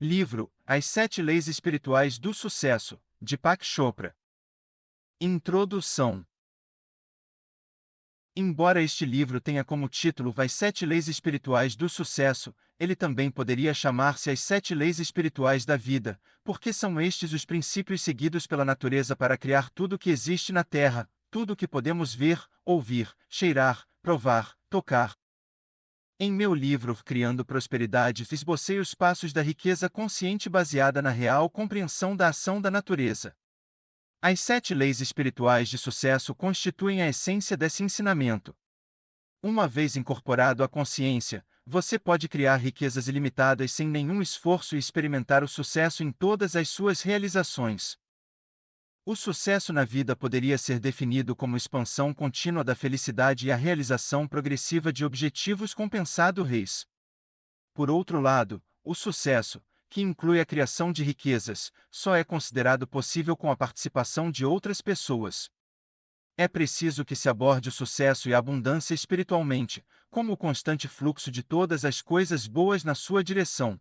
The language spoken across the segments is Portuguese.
Livro As Sete Leis Espirituais do Sucesso, de Deepak Chopra. Introdução. Embora este livro tenha como título As Sete Leis Espirituais do Sucesso, ele também poderia chamar-se As Sete Leis Espirituais da Vida, porque são estes os princípios seguidos pela natureza para criar tudo o que existe na Terra, tudo o que podemos ver, ouvir, cheirar, provar, tocar. Em meu livro Criando Prosperidade, esbocei os passos da riqueza consciente baseada na real compreensão da ação da natureza. As sete leis espirituais de sucesso constituem a essência desse ensinamento. Uma vez incorporado à consciência, você pode criar riquezas ilimitadas sem nenhum esforço e experimentar o sucesso em todas as suas realizações. O sucesso na vida poderia ser definido como expansão contínua da felicidade e a realização progressiva de objetivos compensados. Por outro lado, o sucesso, que inclui a criação de riquezas, só é considerado possível com a participação de outras pessoas. É preciso que se aborde o sucesso e a abundância espiritualmente, como o constante fluxo de todas as coisas boas na sua direção.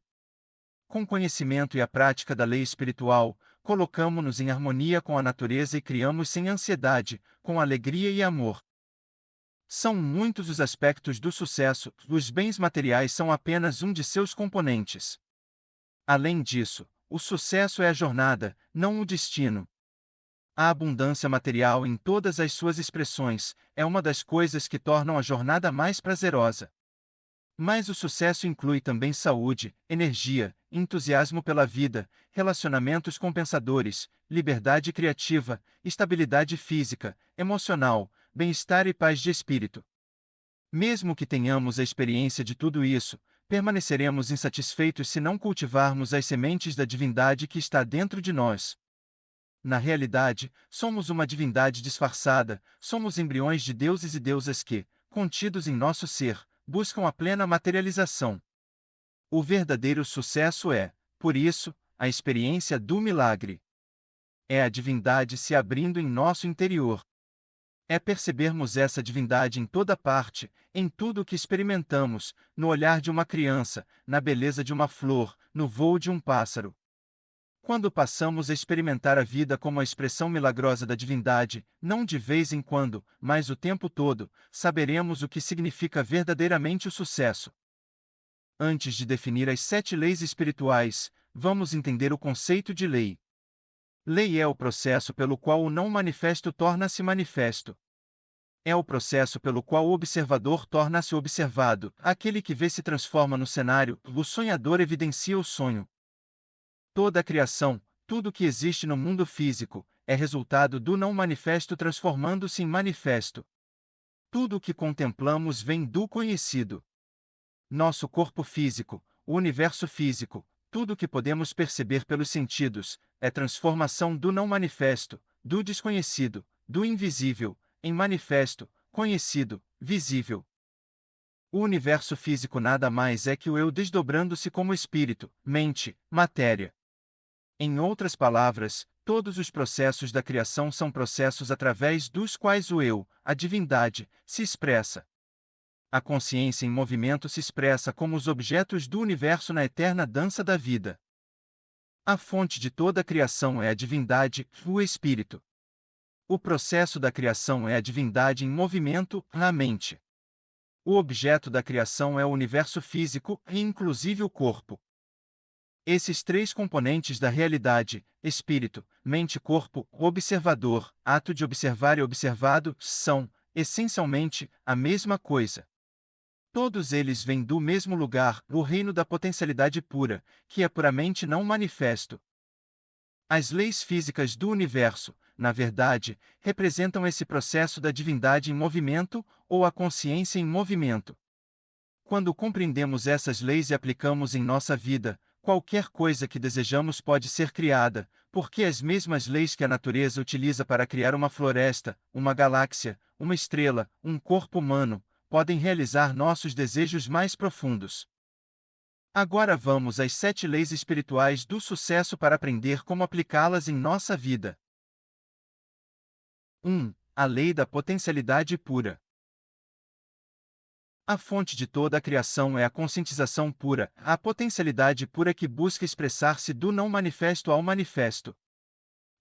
Com conhecimento e a prática da lei espiritual, colocamo-nos em harmonia com a natureza e criamos sem ansiedade, com alegria e amor. São muitos os aspectos do sucesso, os bens materiais são apenas um de seus componentes. Além disso, o sucesso é a jornada, não o destino. A abundância material em todas as suas expressões é uma das coisas que tornam a jornada mais prazerosa. Mas o sucesso inclui também saúde, energia, entusiasmo pela vida, relacionamentos compensadores, liberdade criativa, estabilidade física, emocional, bem-estar e paz de espírito. Mesmo que tenhamos a experiência de tudo isso, permaneceremos insatisfeitos se não cultivarmos as sementes da divindade que está dentro de nós. Na realidade, somos uma divindade disfarçada, somos embriões de deuses e deusas que, contidos em nosso ser, buscam a plena materialização. O verdadeiro sucesso é, por isso, a experiência do milagre. É a divindade se abrindo em nosso interior. É percebermos essa divindade em toda parte, em tudo o que experimentamos, no olhar de uma criança, na beleza de uma flor, no voo de um pássaro. Quando passamos a experimentar a vida como a expressão milagrosa da divindade, não de vez em quando, mas o tempo todo, saberemos o que significa verdadeiramente o sucesso. Antes de definir as sete leis espirituais, vamos entender o conceito de lei. Lei é o processo pelo qual o não manifesto torna-se manifesto. É o processo pelo qual o observador torna-se observado, aquele que vê se transforma no cenário, o sonhador evidencia o sonho. Toda a criação, tudo que existe no mundo físico, é resultado do não manifesto transformando-se em manifesto. Tudo o que contemplamos vem do conhecido. Nosso corpo físico, o universo físico, tudo o que podemos perceber pelos sentidos, é transformação do não manifesto, do desconhecido, do invisível, em manifesto, conhecido, visível. O universo físico nada mais é que o eu desdobrando-se como espírito, mente, matéria. Em outras palavras, todos os processos da criação são processos através dos quais o eu, a divindade, se expressa. A consciência em movimento se expressa como os objetos do universo na eterna dança da vida. A fonte de toda a criação é a divindade, o espírito. O processo da criação é a divindade em movimento, a mente. O objeto da criação é o universo físico, e inclusive o corpo. Esses três componentes da realidade, espírito, mente e corpo, observador, ato de observar e observado, são, essencialmente, a mesma coisa. Todos eles vêm do mesmo lugar, o reino da potencialidade pura, que é puramente não manifesto. As leis físicas do universo, na verdade, representam esse processo da divindade em movimento, ou a consciência em movimento. Quando compreendemos essas leis e aplicamos em nossa vida, qualquer coisa que desejamos pode ser criada, porque as mesmas leis que a natureza utiliza para criar uma floresta, uma galáxia, uma estrela, um corpo humano, podem realizar nossos desejos mais profundos. Agora vamos às sete leis espirituais do sucesso para aprender como aplicá-las em nossa vida. 1. A lei da potencialidade pura. A fonte de toda a criação é a conscientização pura, a potencialidade pura que busca expressar-se do não manifesto ao manifesto.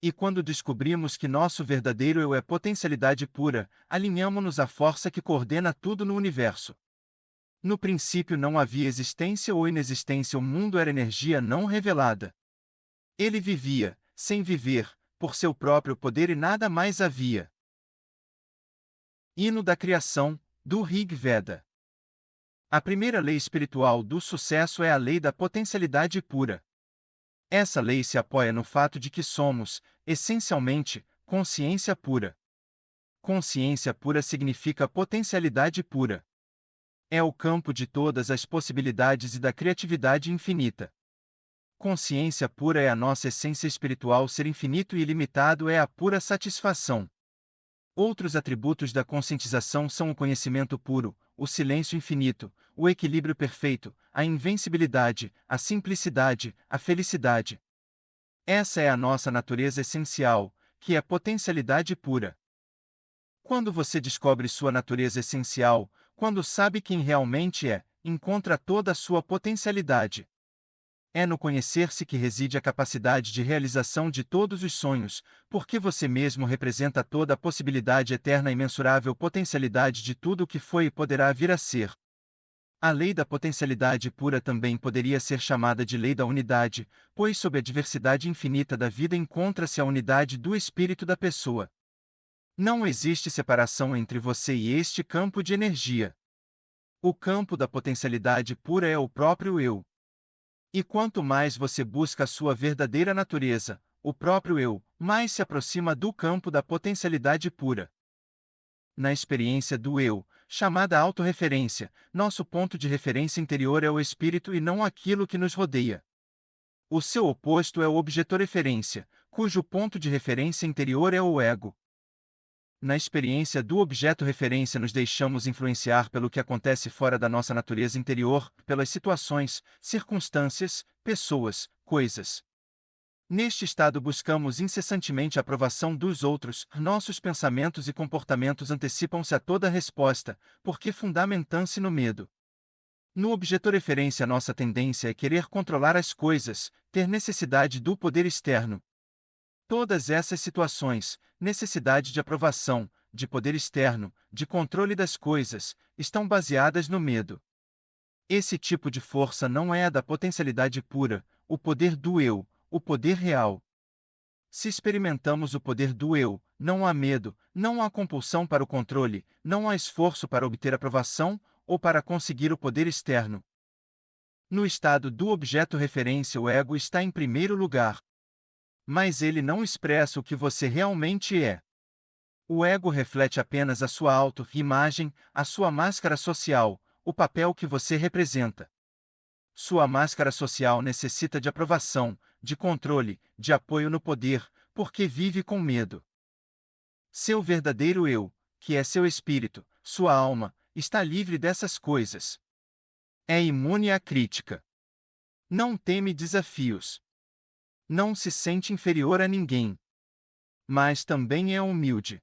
E quando descobrimos que nosso verdadeiro eu é potencialidade pura, alinhamo-nos à força que coordena tudo no universo. No princípio não havia existência ou inexistência, o mundo era energia não revelada. Ele vivia, sem viver, por seu próprio poder e nada mais havia. Hino da Criação, do Rig Veda. A primeira lei espiritual do sucesso é a lei da potencialidade pura. Essa lei se apoia no fato de que somos, essencialmente, consciência pura. Consciência pura significa potencialidade pura. É o campo de todas as possibilidades e da criatividade infinita. Consciência pura é a nossa essência espiritual, ser infinito e ilimitado é a pura satisfação. Outros atributos da conscientização são o conhecimento puro, o silêncio infinito, o equilíbrio perfeito, a invencibilidade, a simplicidade, a felicidade. Essa é a nossa natureza essencial, que é potencialidade pura. Quando você descobre sua natureza essencial, quando sabe quem realmente é, encontra toda a sua potencialidade. É no conhecer-se que reside a capacidade de realização de todos os sonhos, porque você mesmo representa toda a possibilidade eterna e imensurável potencialidade de tudo o que foi e poderá vir a ser. A lei da potencialidade pura também poderia ser chamada de lei da unidade, pois sob a diversidade infinita da vida encontra-se a unidade do espírito da pessoa. Não existe separação entre você e este campo de energia. O campo da potencialidade pura é o próprio eu. E quanto mais você busca a sua verdadeira natureza, o próprio eu, mais se aproxima do campo da potencialidade pura. Na experiência do eu, chamada autorreferência, nosso ponto de referência interior é o espírito e não aquilo que nos rodeia. O seu oposto é o objeto-referência, cujo ponto de referência interior é o ego. Na experiência do objeto-referência nos deixamos influenciar pelo que acontece fora da nossa natureza interior, pelas situações, circunstâncias, pessoas, coisas. Neste estado buscamos incessantemente a aprovação dos outros, nossos pensamentos e comportamentos antecipam-se a toda resposta, porque fundamentam-se no medo. No objeto-referência nossa tendência é querer controlar as coisas, ter necessidade do poder externo. Todas essas situações, necessidade de aprovação, de poder externo, de controle das coisas, estão baseadas no medo. Esse tipo de força não é a da potencialidade pura, o poder do eu, o poder real. Se experimentamos o poder do eu, não há medo, não há compulsão para o controle, não há esforço para obter aprovação ou para conseguir o poder externo. No estado do objeto-referência, o ego está em primeiro lugar. Mas ele não expressa o que você realmente é. O ego reflete apenas a sua auto-imagem, a sua máscara social, o papel que você representa. Sua máscara social necessita de aprovação, de controle, de apoio no poder, porque vive com medo. Seu verdadeiro eu, que é seu espírito, sua alma, está livre dessas coisas. É imune à crítica. Não teme desafios. Não se sente inferior a ninguém. Mas também é humilde.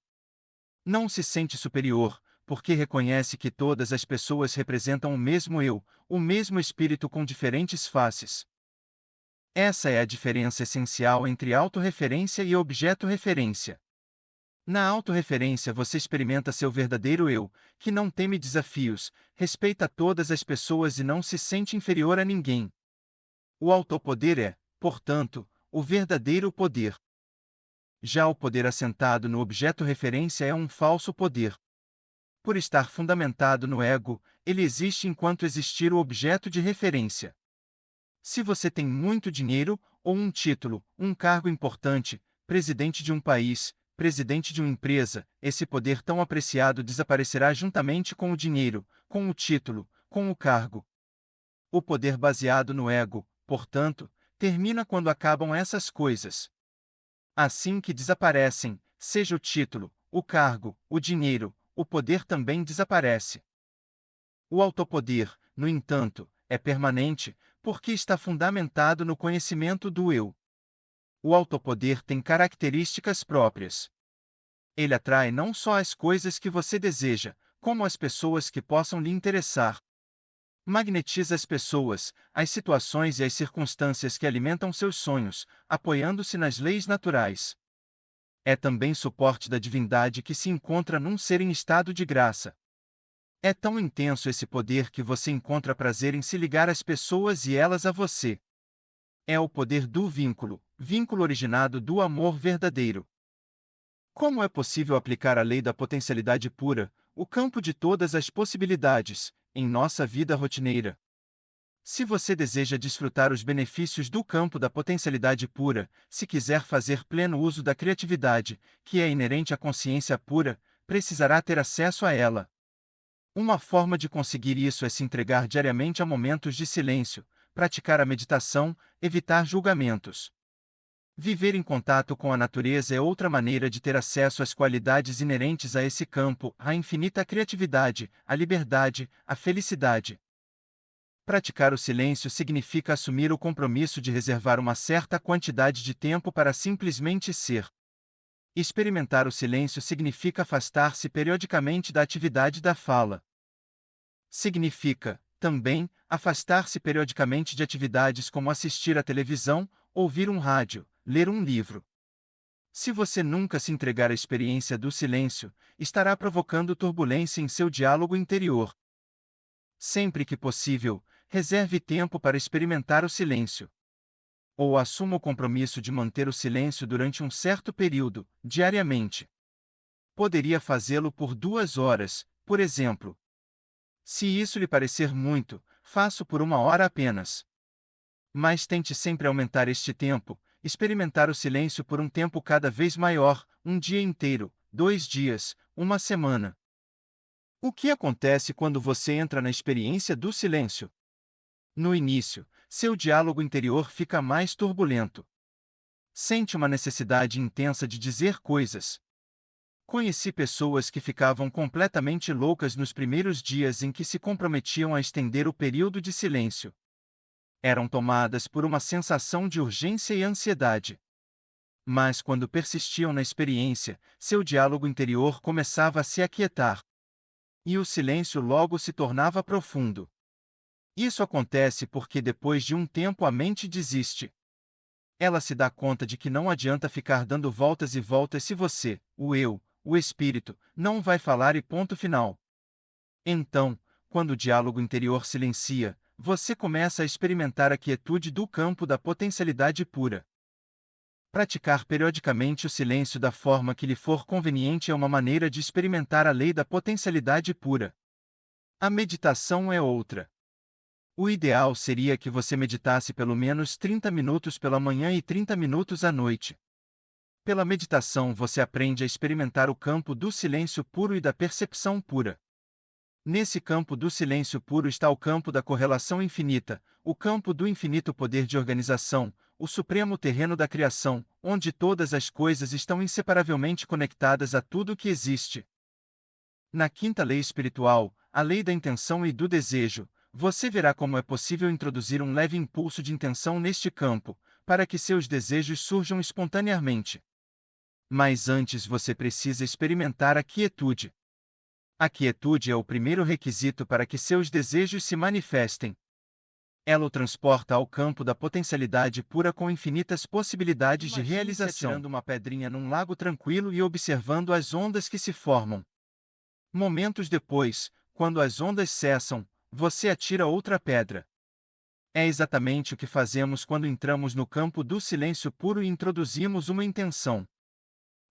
Não se sente superior, porque reconhece que todas as pessoas representam o mesmo eu, o mesmo espírito com diferentes faces. Essa é a diferença essencial entre autorreferência e objeto-referência. Na autorreferência você experimenta seu verdadeiro eu, que não teme desafios, respeita todas as pessoas e não se sente inferior a ninguém. O autopoder é, portanto, o verdadeiro poder. Já o poder assentado no objeto-referência é um falso poder. Por estar fundamentado no ego, ele existe enquanto existir o objeto de referência. Se você tem muito dinheiro, ou um título, um cargo importante, presidente de um país, presidente de uma empresa, esse poder tão apreciado desaparecerá juntamente com o dinheiro, com o título, com o cargo. O poder baseado no ego, portanto, termina quando acabam essas coisas. Assim que desaparecem, seja o título, o cargo, o dinheiro, o poder também desaparece. O autopoder, no entanto, é permanente, porque está fundamentado no conhecimento do eu. O autopoder tem características próprias. Ele atrai não só as coisas que você deseja, como as pessoas que possam lhe interessar. Magnetiza as pessoas, as situações e as circunstâncias que alimentam seus sonhos, apoiando-se nas leis naturais. É também suporte da divindade que se encontra num ser em estado de graça. É tão intenso esse poder que você encontra prazer em se ligar às pessoas e elas a você. É o poder do vínculo, vínculo originado do amor verdadeiro. Como é possível aplicar a lei da potencialidade pura, o campo de todas as possibilidades, em nossa vida rotineira? Se você deseja desfrutar os benefícios do campo da potencialidade pura, se quiser fazer pleno uso da criatividade, que é inerente à consciência pura, precisará ter acesso a ela. Uma forma de conseguir isso é se entregar diariamente a momentos de silêncio, praticar a meditação, evitar julgamentos. Viver em contato com a natureza é outra maneira de ter acesso às qualidades inerentes a esse campo, a infinita criatividade, a liberdade, a felicidade. Praticar o silêncio significa assumir o compromisso de reservar uma certa quantidade de tempo para simplesmente ser. Experimentar o silêncio significa afastar-se periodicamente da atividade da fala. Significa, também, afastar-se periodicamente de atividades como assistir à televisão, ouvir um rádio, ler um livro. Se você nunca se entregar à experiência do silêncio, estará provocando turbulência em seu diálogo interior. Sempre que possível, reserve tempo para experimentar o silêncio. Ou assuma o compromisso de manter o silêncio durante um certo período, diariamente. Poderia fazê-lo por 2 horas, por exemplo. Se isso lhe parecer muito, faça por 1 hora apenas. Mas tente sempre aumentar este tempo, experimentar o silêncio por um tempo cada vez maior, um dia inteiro, 2 dias, uma semana. O que acontece quando você entra na experiência do silêncio? No início, seu diálogo interior fica mais turbulento. Sente uma necessidade intensa de dizer coisas. Conheci pessoas que ficavam completamente loucas nos primeiros dias em que se comprometiam a estender o período de silêncio. Eram tomadas por uma sensação de urgência e ansiedade. Mas quando persistiam na experiência, seu diálogo interior começava a se aquietar. E o silêncio logo se tornava profundo. Isso acontece porque depois de um tempo a mente desiste. Ela se dá conta de que não adianta ficar dando voltas e voltas se você, o eu, o espírito, não vai falar e ponto final. Então, quando o diálogo interior silencia, você começa a experimentar a quietude do campo da potencialidade pura. Praticar periodicamente o silêncio da forma que lhe for conveniente é uma maneira de experimentar a lei da potencialidade pura. A meditação é outra. O ideal seria que você meditasse pelo menos 30 minutos pela manhã e 30 minutos à noite. Pela meditação você aprende a experimentar o campo do silêncio puro e da percepção pura. Nesse campo do silêncio puro está o campo da correlação infinita, o campo do infinito poder de organização, o supremo terreno da criação, onde todas as coisas estão inseparavelmente conectadas a tudo o que existe. Na quinta lei espiritual, a lei da intenção e do desejo, você verá como é possível introduzir um leve impulso de intenção neste campo, para que seus desejos surjam espontaneamente. Mas antes você precisa experimentar a quietude. A quietude é o primeiro requisito para que seus desejos se manifestem. Ela o transporta ao campo da potencialidade pura com infinitas possibilidades de realização. Atirando uma pedrinha num lago tranquilo e observando as ondas que se formam. Momentos depois, quando as ondas cessam, você atira outra pedra. É exatamente o que fazemos quando entramos no campo do silêncio puro e introduzimos uma intenção.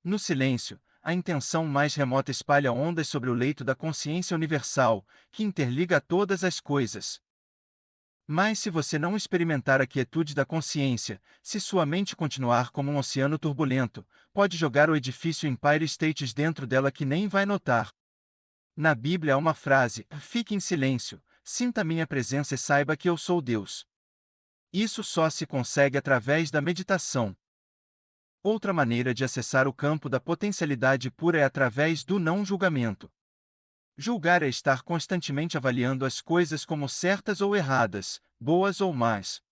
No silêncio, a intenção mais remota espalha ondas sobre o leito da consciência universal, que interliga a todas as coisas. Mas se você não experimentar a quietude da consciência, se sua mente continuar como um oceano turbulento, pode jogar o edifício Empire States dentro dela que nem vai notar. Na Bíblia há uma frase: fique em silêncio, sinta minha presença e saiba que eu sou Deus. Isso só se consegue através da meditação. Outra maneira de acessar o campo da potencialidade pura é através do não julgamento. Julgar é estar constantemente avaliando as coisas como certas ou erradas, boas ou más.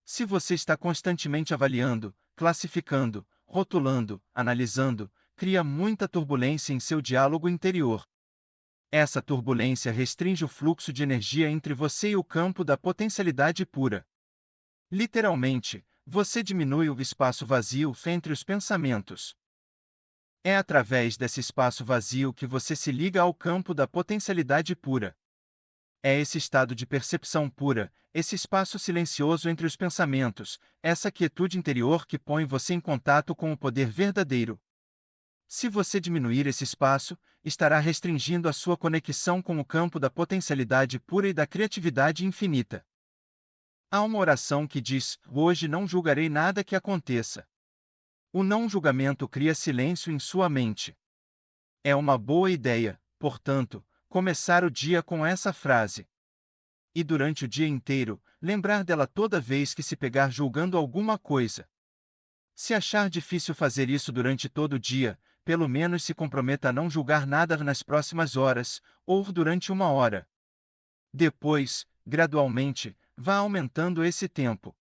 Se você está constantemente avaliando, classificando, rotulando, analisando, cria muita turbulência em seu diálogo interior. Essa turbulência restringe o fluxo de energia entre você e o campo da potencialidade pura. Literalmente, você diminui o espaço vazio entre os pensamentos. É através desse espaço vazio que você se liga ao campo da potencialidade pura. É esse estado de percepção pura, esse espaço silencioso entre os pensamentos, essa quietude interior que põe você em contato com o poder verdadeiro. Se você diminuir esse espaço, estará restringindo a sua conexão com o campo da potencialidade pura e da criatividade infinita. Há uma oração que diz: Hoje não julgarei nada que aconteça. O não julgamento cria silêncio em sua mente. É uma boa ideia, portanto, começar o dia com essa frase. E durante o dia inteiro, lembrar dela toda vez que se pegar julgando alguma coisa. Se achar difícil fazer isso durante todo o dia, pelo menos se comprometa a não julgar nada nas próximas horas, ou durante uma hora. Depois, gradualmente, vá aumentando esse tempo.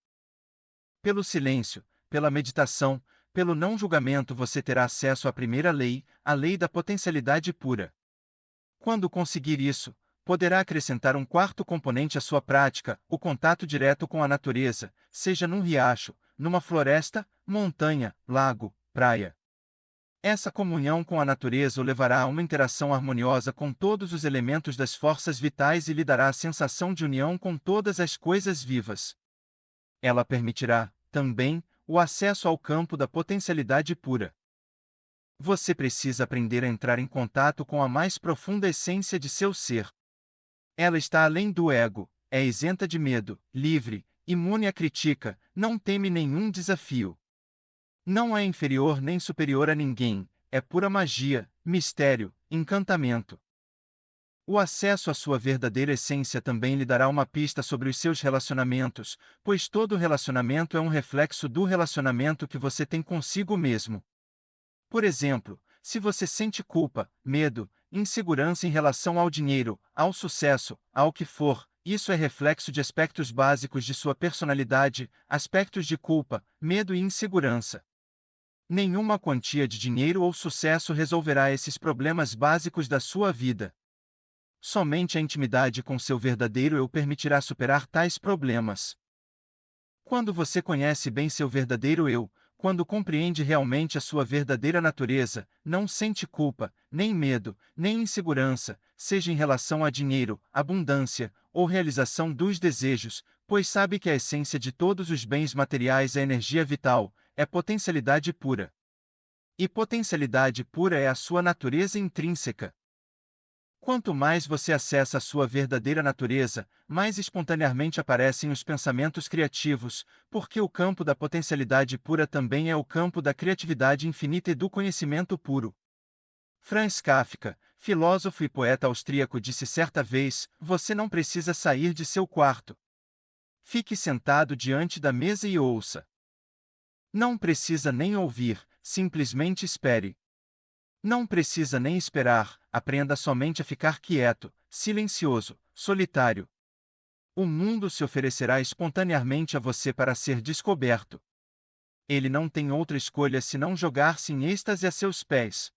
Pelo silêncio, pela meditação, pelo não julgamento você terá acesso à primeira lei, a lei da potencialidade pura. Quando conseguir isso, poderá acrescentar um quarto componente à sua prática, o contato direto com a natureza, seja num riacho, numa floresta, montanha, lago, praia. Essa comunhão com a natureza o levará a uma interação harmoniosa com todos os elementos das forças vitais e lhe dará a sensação de união com todas as coisas vivas. Ela permitirá, também, o acesso ao campo da potencialidade pura. Você precisa aprender a entrar em contato com a mais profunda essência de seu ser. Ela está além do ego, é isenta de medo, livre, imune à crítica, não teme nenhum desafio. Não é inferior nem superior a ninguém, é pura magia, mistério, encantamento. O acesso à sua verdadeira essência também lhe dará uma pista sobre os seus relacionamentos, pois todo relacionamento é um reflexo do relacionamento que você tem consigo mesmo. Por exemplo, se você sente culpa, medo, insegurança em relação ao dinheiro, ao sucesso, ao que for, isso é reflexo de aspectos básicos de sua personalidade, aspectos de culpa, medo e insegurança. Nenhuma quantia de dinheiro ou sucesso resolverá esses problemas básicos da sua vida. Somente a intimidade com seu verdadeiro eu permitirá superar tais problemas. Quando você conhece bem seu verdadeiro eu, quando compreende realmente a sua verdadeira natureza, não sente culpa, nem medo, nem insegurança, seja em relação a dinheiro, abundância, ou realização dos desejos, pois sabe que a essência de todos os bens materiais é energia vital, é potencialidade pura. E potencialidade pura é a sua natureza intrínseca. Quanto mais você acessa a sua verdadeira natureza, mais espontaneamente aparecem os pensamentos criativos, porque o campo da potencialidade pura também é o campo da criatividade infinita e do conhecimento puro. Franz Kafka, filósofo e poeta austríaco, disse certa vez: Você não precisa sair de seu quarto. Fique sentado diante da mesa e ouça. Não precisa nem ouvir, simplesmente espere. Não precisa nem esperar, aprenda somente a ficar quieto, silencioso, solitário. O mundo se oferecerá espontaneamente a você para ser descoberto. Ele não tem outra escolha senão jogar-se em êxtase a seus pés.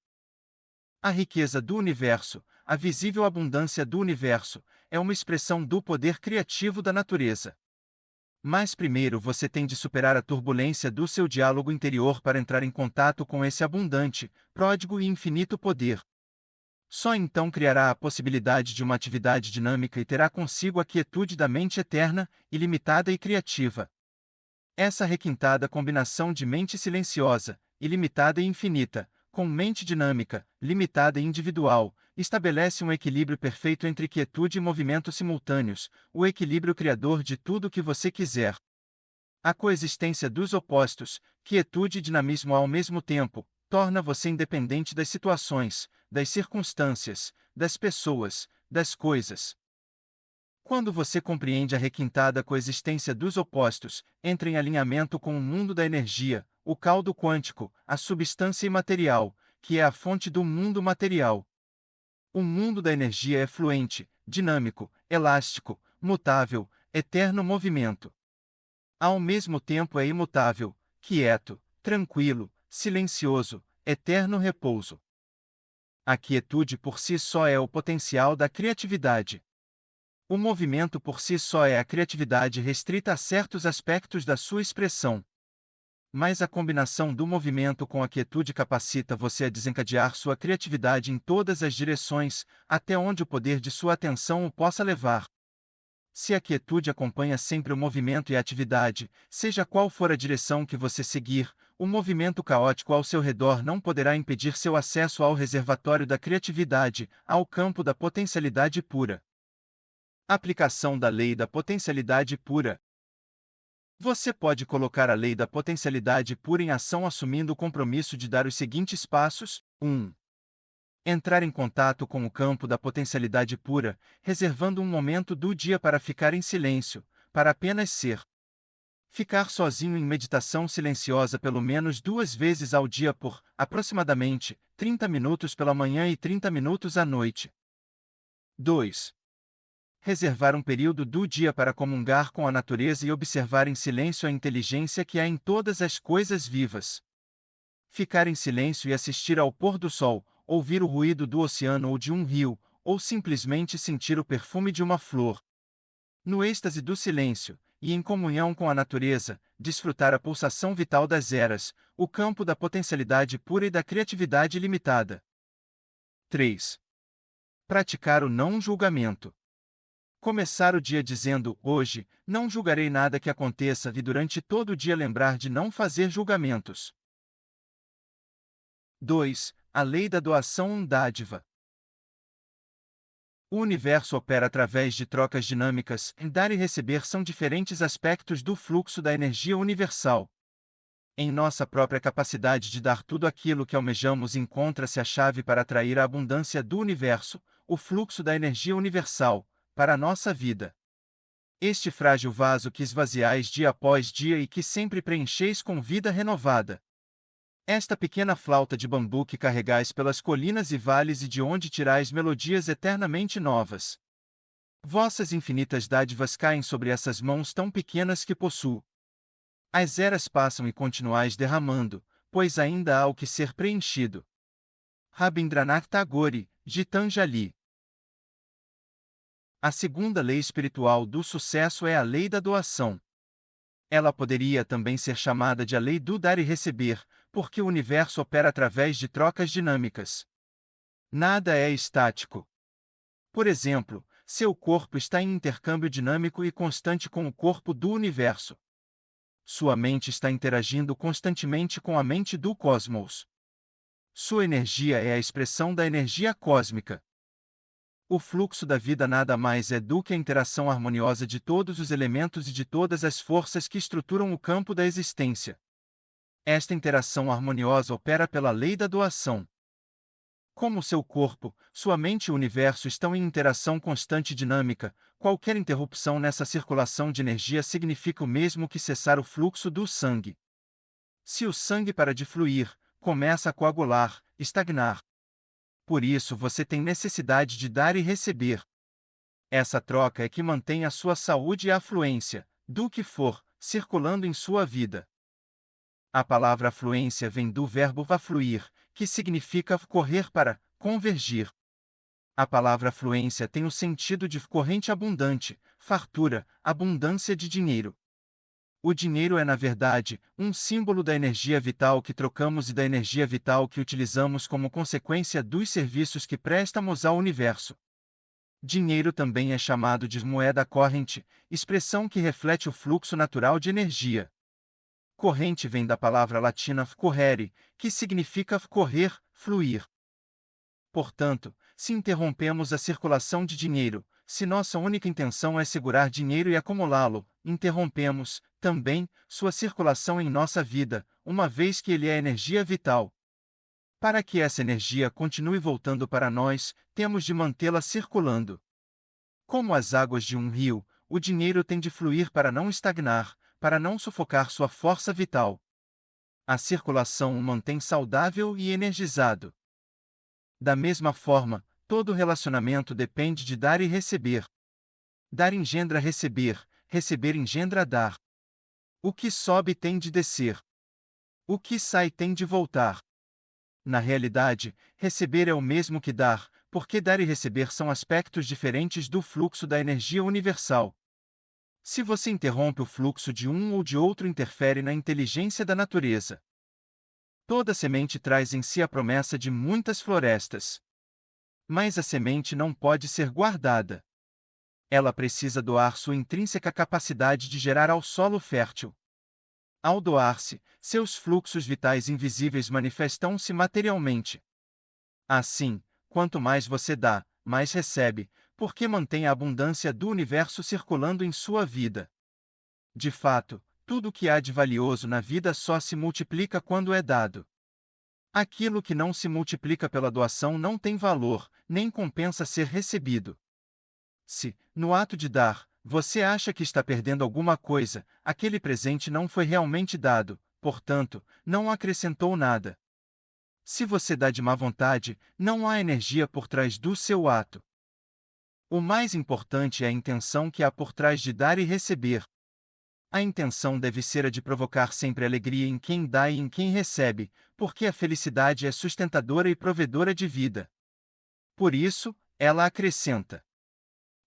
A riqueza do universo, a visível abundância do universo, é uma expressão do poder criativo da natureza. Mas primeiro você tem de superar a turbulência do seu diálogo interior para entrar em contato com esse abundante, pródigo e infinito poder. Só então criará a possibilidade de uma atividade dinâmica e terá consigo a quietude da mente eterna, ilimitada e criativa. Essa requintada combinação de mente silenciosa, ilimitada e infinita, com mente dinâmica, limitada e individual, estabelece um equilíbrio perfeito entre quietude e movimento simultâneos, o equilíbrio criador de tudo o que você quiser. A coexistência dos opostos, quietude e dinamismo ao mesmo tempo, torna você independente das situações, das circunstâncias, das pessoas, das coisas. Quando você compreende a requintada coexistência dos opostos, entra em alinhamento com o mundo da energia, o caldo quântico, a substância imaterial, que é a fonte do mundo material. O mundo da energia é fluente, dinâmico, elástico, mutável, eterno movimento. Ao mesmo tempo é imutável, quieto, tranquilo, silencioso, eterno repouso. A quietude por si só é o potencial da criatividade. O movimento por si só é a criatividade restrita a certos aspectos da sua expressão. Mas a combinação do movimento com a quietude capacita você a desencadear sua criatividade em todas as direções, até onde o poder de sua atenção o possa levar. Se a quietude acompanha sempre o movimento e a atividade, seja qual for a direção que você seguir, o movimento caótico ao seu redor não poderá impedir seu acesso ao reservatório da criatividade, ao campo da potencialidade pura. Aplicação da lei da potencialidade pura. Você pode colocar a lei da potencialidade pura em ação assumindo o compromisso de dar os seguintes passos: 1. Entrar em contato com o campo da potencialidade pura, reservando um momento do dia para ficar em silêncio, para apenas ser. Ficar sozinho em meditação silenciosa pelo menos 2 vezes ao dia por, aproximadamente, 30 minutos pela manhã e 30 minutos à noite. 2. Reservar um período do dia para comungar com a natureza e observar em silêncio a inteligência que há em todas as coisas vivas. Ficar em silêncio e assistir ao pôr do sol, ouvir o ruído do oceano ou de um rio, ou simplesmente sentir o perfume de uma flor. No êxtase do silêncio, e em comunhão com a natureza, desfrutar a pulsação vital das eras, o campo da potencialidade pura e da criatividade ilimitada. 3. Praticar o não julgamento. Começar o dia dizendo: hoje, não julgarei nada que aconteça, e durante todo o dia lembrar de não fazer julgamentos. 2. A lei da doação dádiva. O universo opera através de trocas dinâmicas, e dar e receber são diferentes aspectos do fluxo da energia universal. Em nossa própria capacidade de dar tudo aquilo que almejamos encontra-se a chave para atrair a abundância do universo, o fluxo da energia universal, para a nossa vida. Este frágil vaso que esvaziais dia após dia e que sempre preencheis com vida renovada. Esta pequena flauta de bambu que carregais pelas colinas e vales e de onde tirais melodias eternamente novas. Vossas infinitas dádivas caem sobre essas mãos tão pequenas que possuo. As eras passam e continuais derramando, pois ainda há o que ser preenchido. Rabindranath Tagore, Gitanjali. A segunda lei espiritual do sucesso é a lei da doação. Ela poderia também ser chamada de a lei do dar e receber, porque o universo opera através de trocas dinâmicas. Nada é estático. Por exemplo, seu corpo está em intercâmbio dinâmico e constante com o corpo do universo. Sua mente está interagindo constantemente com a mente do cosmos. Sua energia é a expressão da energia cósmica. O fluxo da vida nada mais é do que a interação harmoniosa de todos os elementos e de todas as forças que estruturam o campo da existência. Esta interação harmoniosa opera pela lei da doação. Como seu corpo, sua mente e o universo estão em interação constante e dinâmica, qualquer interrupção nessa circulação de energia significa o mesmo que cessar o fluxo do sangue. Se o sangue para de fluir, começa a coagular, estagnar. Por isso você tem necessidade de dar e receber. Essa troca é que mantém a sua saúde e a afluência, do que for, circulando em sua vida. A palavra afluência vem do verbo afluir, que significa correr para, convergir. A palavra afluência tem o sentido de corrente abundante, fartura, abundância de dinheiro. O dinheiro é, na verdade, um símbolo da energia vital que trocamos e da energia vital que utilizamos como consequência dos serviços que prestamos ao universo. Dinheiro também é chamado de moeda corrente, expressão que reflete o fluxo natural de energia. Corrente vem da palavra latina correre, que significa correr, fluir. Portanto, se interrompemos a circulação de dinheiro, se nossa única intenção é segurar dinheiro e acumulá-lo, interrompemos, também, sua circulação em nossa vida, uma vez que ele é energia vital. Para que essa energia continue voltando para nós, temos de mantê-la circulando. Como as águas de um rio, o dinheiro tem de fluir para não estagnar, para não sufocar sua força vital. A circulação o mantém saudável e energizado. Da mesma forma, todo relacionamento depende de dar e receber. Dar engendra receber, receber engendra dar. O que sobe tem de descer. O que sai tem de voltar. Na realidade, receber é o mesmo que dar, porque dar e receber são aspectos diferentes do fluxo da energia universal. Se você interrompe o fluxo de um ou de outro, interfere na inteligência da natureza. Toda semente traz em si a promessa de muitas florestas. Mas a semente não pode ser guardada. Ela precisa doar sua intrínseca capacidade de gerar ao solo fértil. Ao doar-se, seus fluxos vitais invisíveis manifestam-se materialmente. Assim, quanto mais você dá, mais recebe, porque mantém a abundância do universo circulando em sua vida. De fato, tudo o que há de valioso na vida só se multiplica quando é dado. Aquilo que não se multiplica pela doação não tem valor, nem compensa ser recebido. Se, no ato de dar, você acha que está perdendo alguma coisa, aquele presente não foi realmente dado, portanto, não acrescentou nada. Se você dá de má vontade, não há energia por trás do seu ato. O mais importante é a intenção que há por trás de dar e receber. A intenção deve ser a de provocar sempre alegria em quem dá e em quem recebe, porque a felicidade é sustentadora e provedora de vida. Por isso, ela acrescenta.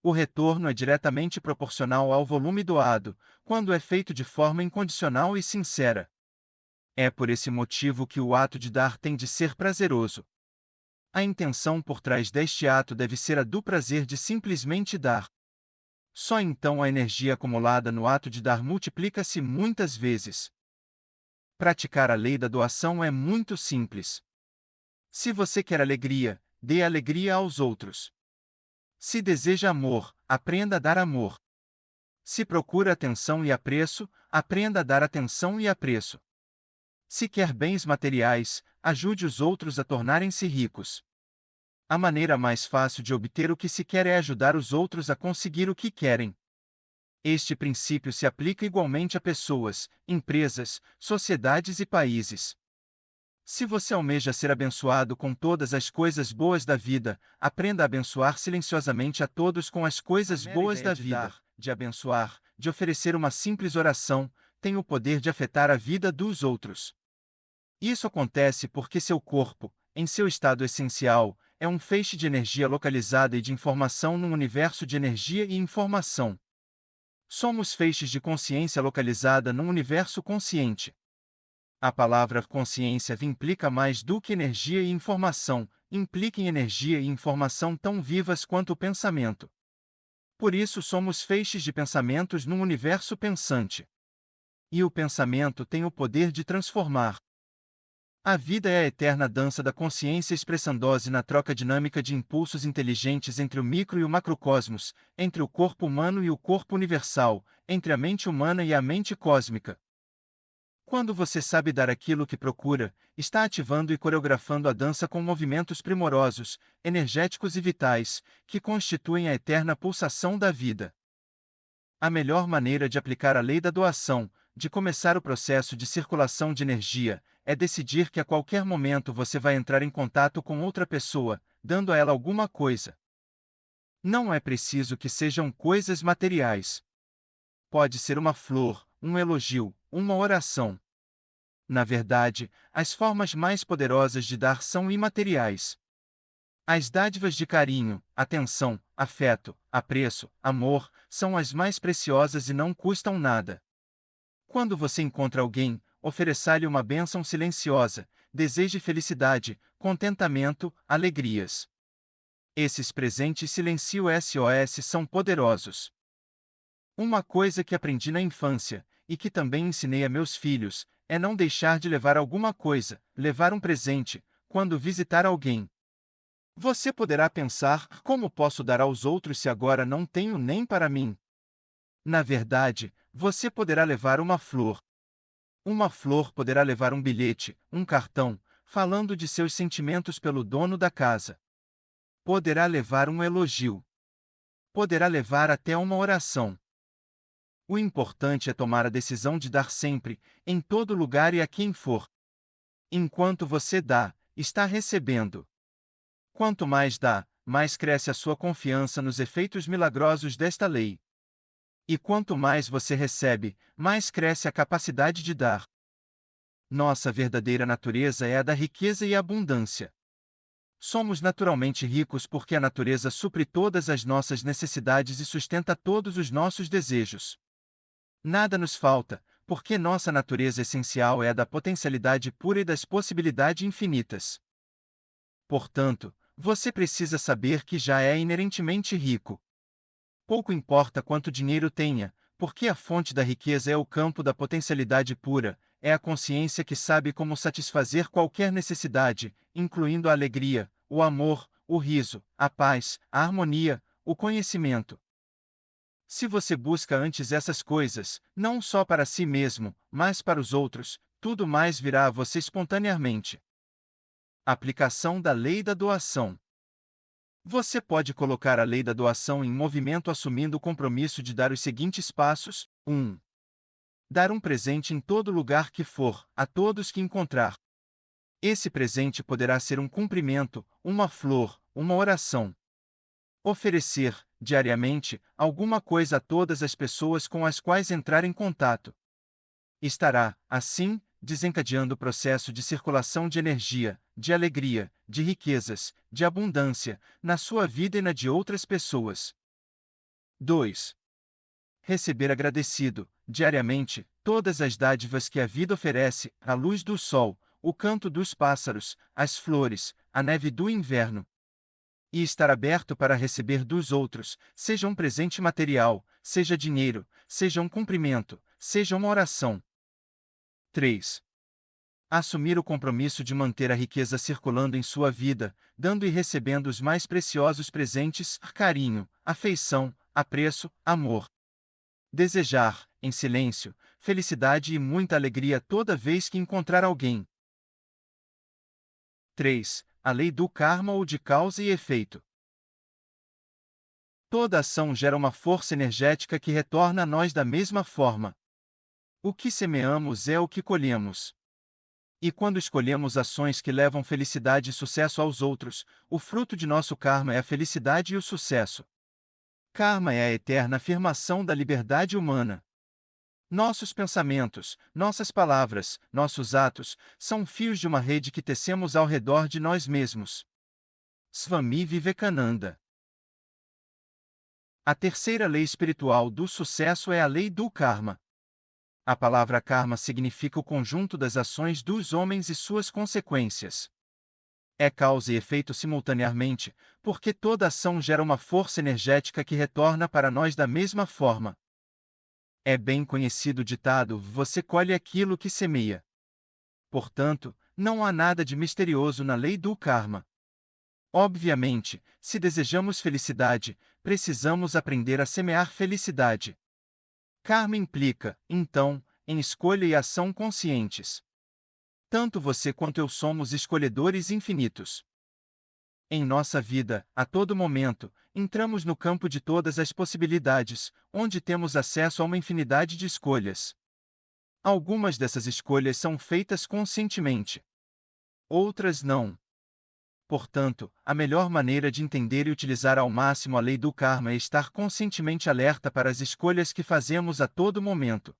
O retorno é diretamente proporcional ao volume doado, quando é feito de forma incondicional e sincera. É por esse motivo que o ato de dar tem de ser prazeroso. A intenção por trás deste ato deve ser a do prazer de simplesmente dar. Só então a energia acumulada no ato de dar multiplica-se muitas vezes. Praticar a lei da doação é muito simples. Se você quer alegria, dê alegria aos outros. Se deseja amor, aprenda a dar amor. Se procura atenção e apreço, aprenda a dar atenção e apreço. Se quer bens materiais, ajude os outros a tornarem-se ricos. A maneira mais fácil de obter o que se quer é ajudar os outros a conseguir o que querem. Este princípio se aplica igualmente a pessoas, empresas, sociedades e países. Se você almeja ser abençoado com todas as coisas boas da vida, aprenda a abençoar silenciosamente a todos com as coisas boas da vida. De abençoar, de oferecer uma simples oração, tem o poder de afetar a vida dos outros. Isso acontece porque seu corpo, em seu estado essencial, é um feixe de energia localizada e de informação num universo de energia e informação. Somos feixes de consciência localizada num universo consciente. A palavra consciência implica mais do que energia e informação, implica em energia e informação tão vivas quanto o pensamento. Por isso somos feixes de pensamentos num universo pensante. E o pensamento tem o poder de transformar. A vida é a eterna dança da consciência expressando-se na troca dinâmica de impulsos inteligentes entre o micro e o macrocosmos, entre o corpo humano e o corpo universal, entre a mente humana e a mente cósmica. Quando você sabe dar aquilo que procura, está ativando e coreografando a dança com movimentos primorosos, energéticos e vitais, que constituem a eterna pulsação da vida. A melhor maneira de aplicar a lei da doação, de começar o processo de circulação de energia, é decidir que a qualquer momento você vai entrar em contato com outra pessoa, dando a ela alguma coisa. Não é preciso que sejam coisas materiais. Pode ser uma flor, um elogio, uma oração. Na verdade, as formas mais poderosas de dar são imateriais. As dádivas de carinho, atenção, afeto, apreço, amor, são as mais preciosas e não custam nada. Quando você encontra alguém, ofereça-lhe uma bênção silenciosa, deseje felicidade, contentamento, alegrias. Esses presentes silenciosos são poderosos. Uma coisa que aprendi na infância, e que também ensinei a meus filhos, é não deixar de levar alguma coisa, levar um presente, quando visitar alguém. Você poderá pensar: como posso dar aos outros se agora não tenho nem para mim? Na verdade, você poderá levar uma flor. Uma flor poderá levar um bilhete, um cartão, falando de seus sentimentos pelo dono da casa. Poderá levar um elogio. Poderá levar até uma oração. O importante é tomar a decisão de dar sempre, em todo lugar e a quem for. Enquanto você dá, está recebendo. Quanto mais dá, mais cresce a sua confiança nos efeitos milagrosos desta lei. E quanto mais você recebe, mais cresce a capacidade de dar. Nossa verdadeira natureza é a da riqueza e abundância. Somos naturalmente ricos porque a natureza supre todas as nossas necessidades e sustenta todos os nossos desejos. Nada nos falta, porque nossa natureza essencial é a da potencialidade pura e das possibilidades infinitas. Portanto, você precisa saber que já é inerentemente rico. Pouco importa quanto dinheiro tenha, porque a fonte da riqueza é o campo da potencialidade pura, é a consciência que sabe como satisfazer qualquer necessidade, incluindo a alegria, o amor, o riso, a paz, a harmonia, o conhecimento. Se você busca antes essas coisas, não só para si mesmo, mas para os outros, tudo mais virá a você espontaneamente. Aplicação da lei da doação. Você pode colocar a lei da doação em movimento assumindo o compromisso de dar os seguintes passos: 1. Dar um presente em todo lugar que for, a todos que encontrar. Esse presente poderá ser um cumprimento, uma flor, uma oração. Oferecer, diariamente, alguma coisa a todas as pessoas com as quais entrar em contato. Estará, assim, desencadeando o processo de circulação de energia, de alegria, de riquezas, de abundância, na sua vida e na de outras pessoas. 2. Receber agradecido, diariamente, todas as dádivas que a vida oferece, a luz do sol, o canto dos pássaros, as flores, a neve do inverno. E estar aberto para receber dos outros, seja um presente material, seja dinheiro, seja um cumprimento, seja uma oração. 3. Assumir o compromisso de manter a riqueza circulando em sua vida, dando e recebendo os mais preciosos presentes: carinho, afeição, apreço, amor. Desejar, em silêncio, felicidade e muita alegria toda vez que encontrar alguém. 3. A lei do karma ou de causa e efeito. Toda ação gera uma força energética que retorna a nós da mesma forma. O que semeamos é o que colhemos. E quando escolhemos ações que levam felicidade e sucesso aos outros, o fruto de nosso karma é a felicidade e o sucesso. Karma é a eterna afirmação da liberdade humana. Nossos pensamentos, nossas palavras, nossos atos, são fios de uma rede que tecemos ao redor de nós mesmos. Swami Vivekananda. A terceira lei espiritual do sucesso é a lei do karma. A palavra karma significa o conjunto das ações dos homens e suas consequências. É causa e efeito simultaneamente, porque toda ação gera uma força energética que retorna para nós da mesma forma. É bem conhecido o ditado: você colhe aquilo que semeia. Portanto, não há nada de misterioso na lei do karma. Obviamente, se desejamos felicidade, precisamos aprender a semear felicidade. Karma implica, então, em escolha e ação conscientes. Tanto você quanto eu somos escolhedores infinitos. Em nossa vida, a todo momento, entramos no campo de todas as possibilidades, onde temos acesso a uma infinidade de escolhas. Algumas dessas escolhas são feitas conscientemente. Outras não. Portanto, a melhor maneira de entender e utilizar ao máximo a lei do karma é estar conscientemente alerta para as escolhas que fazemos a todo momento.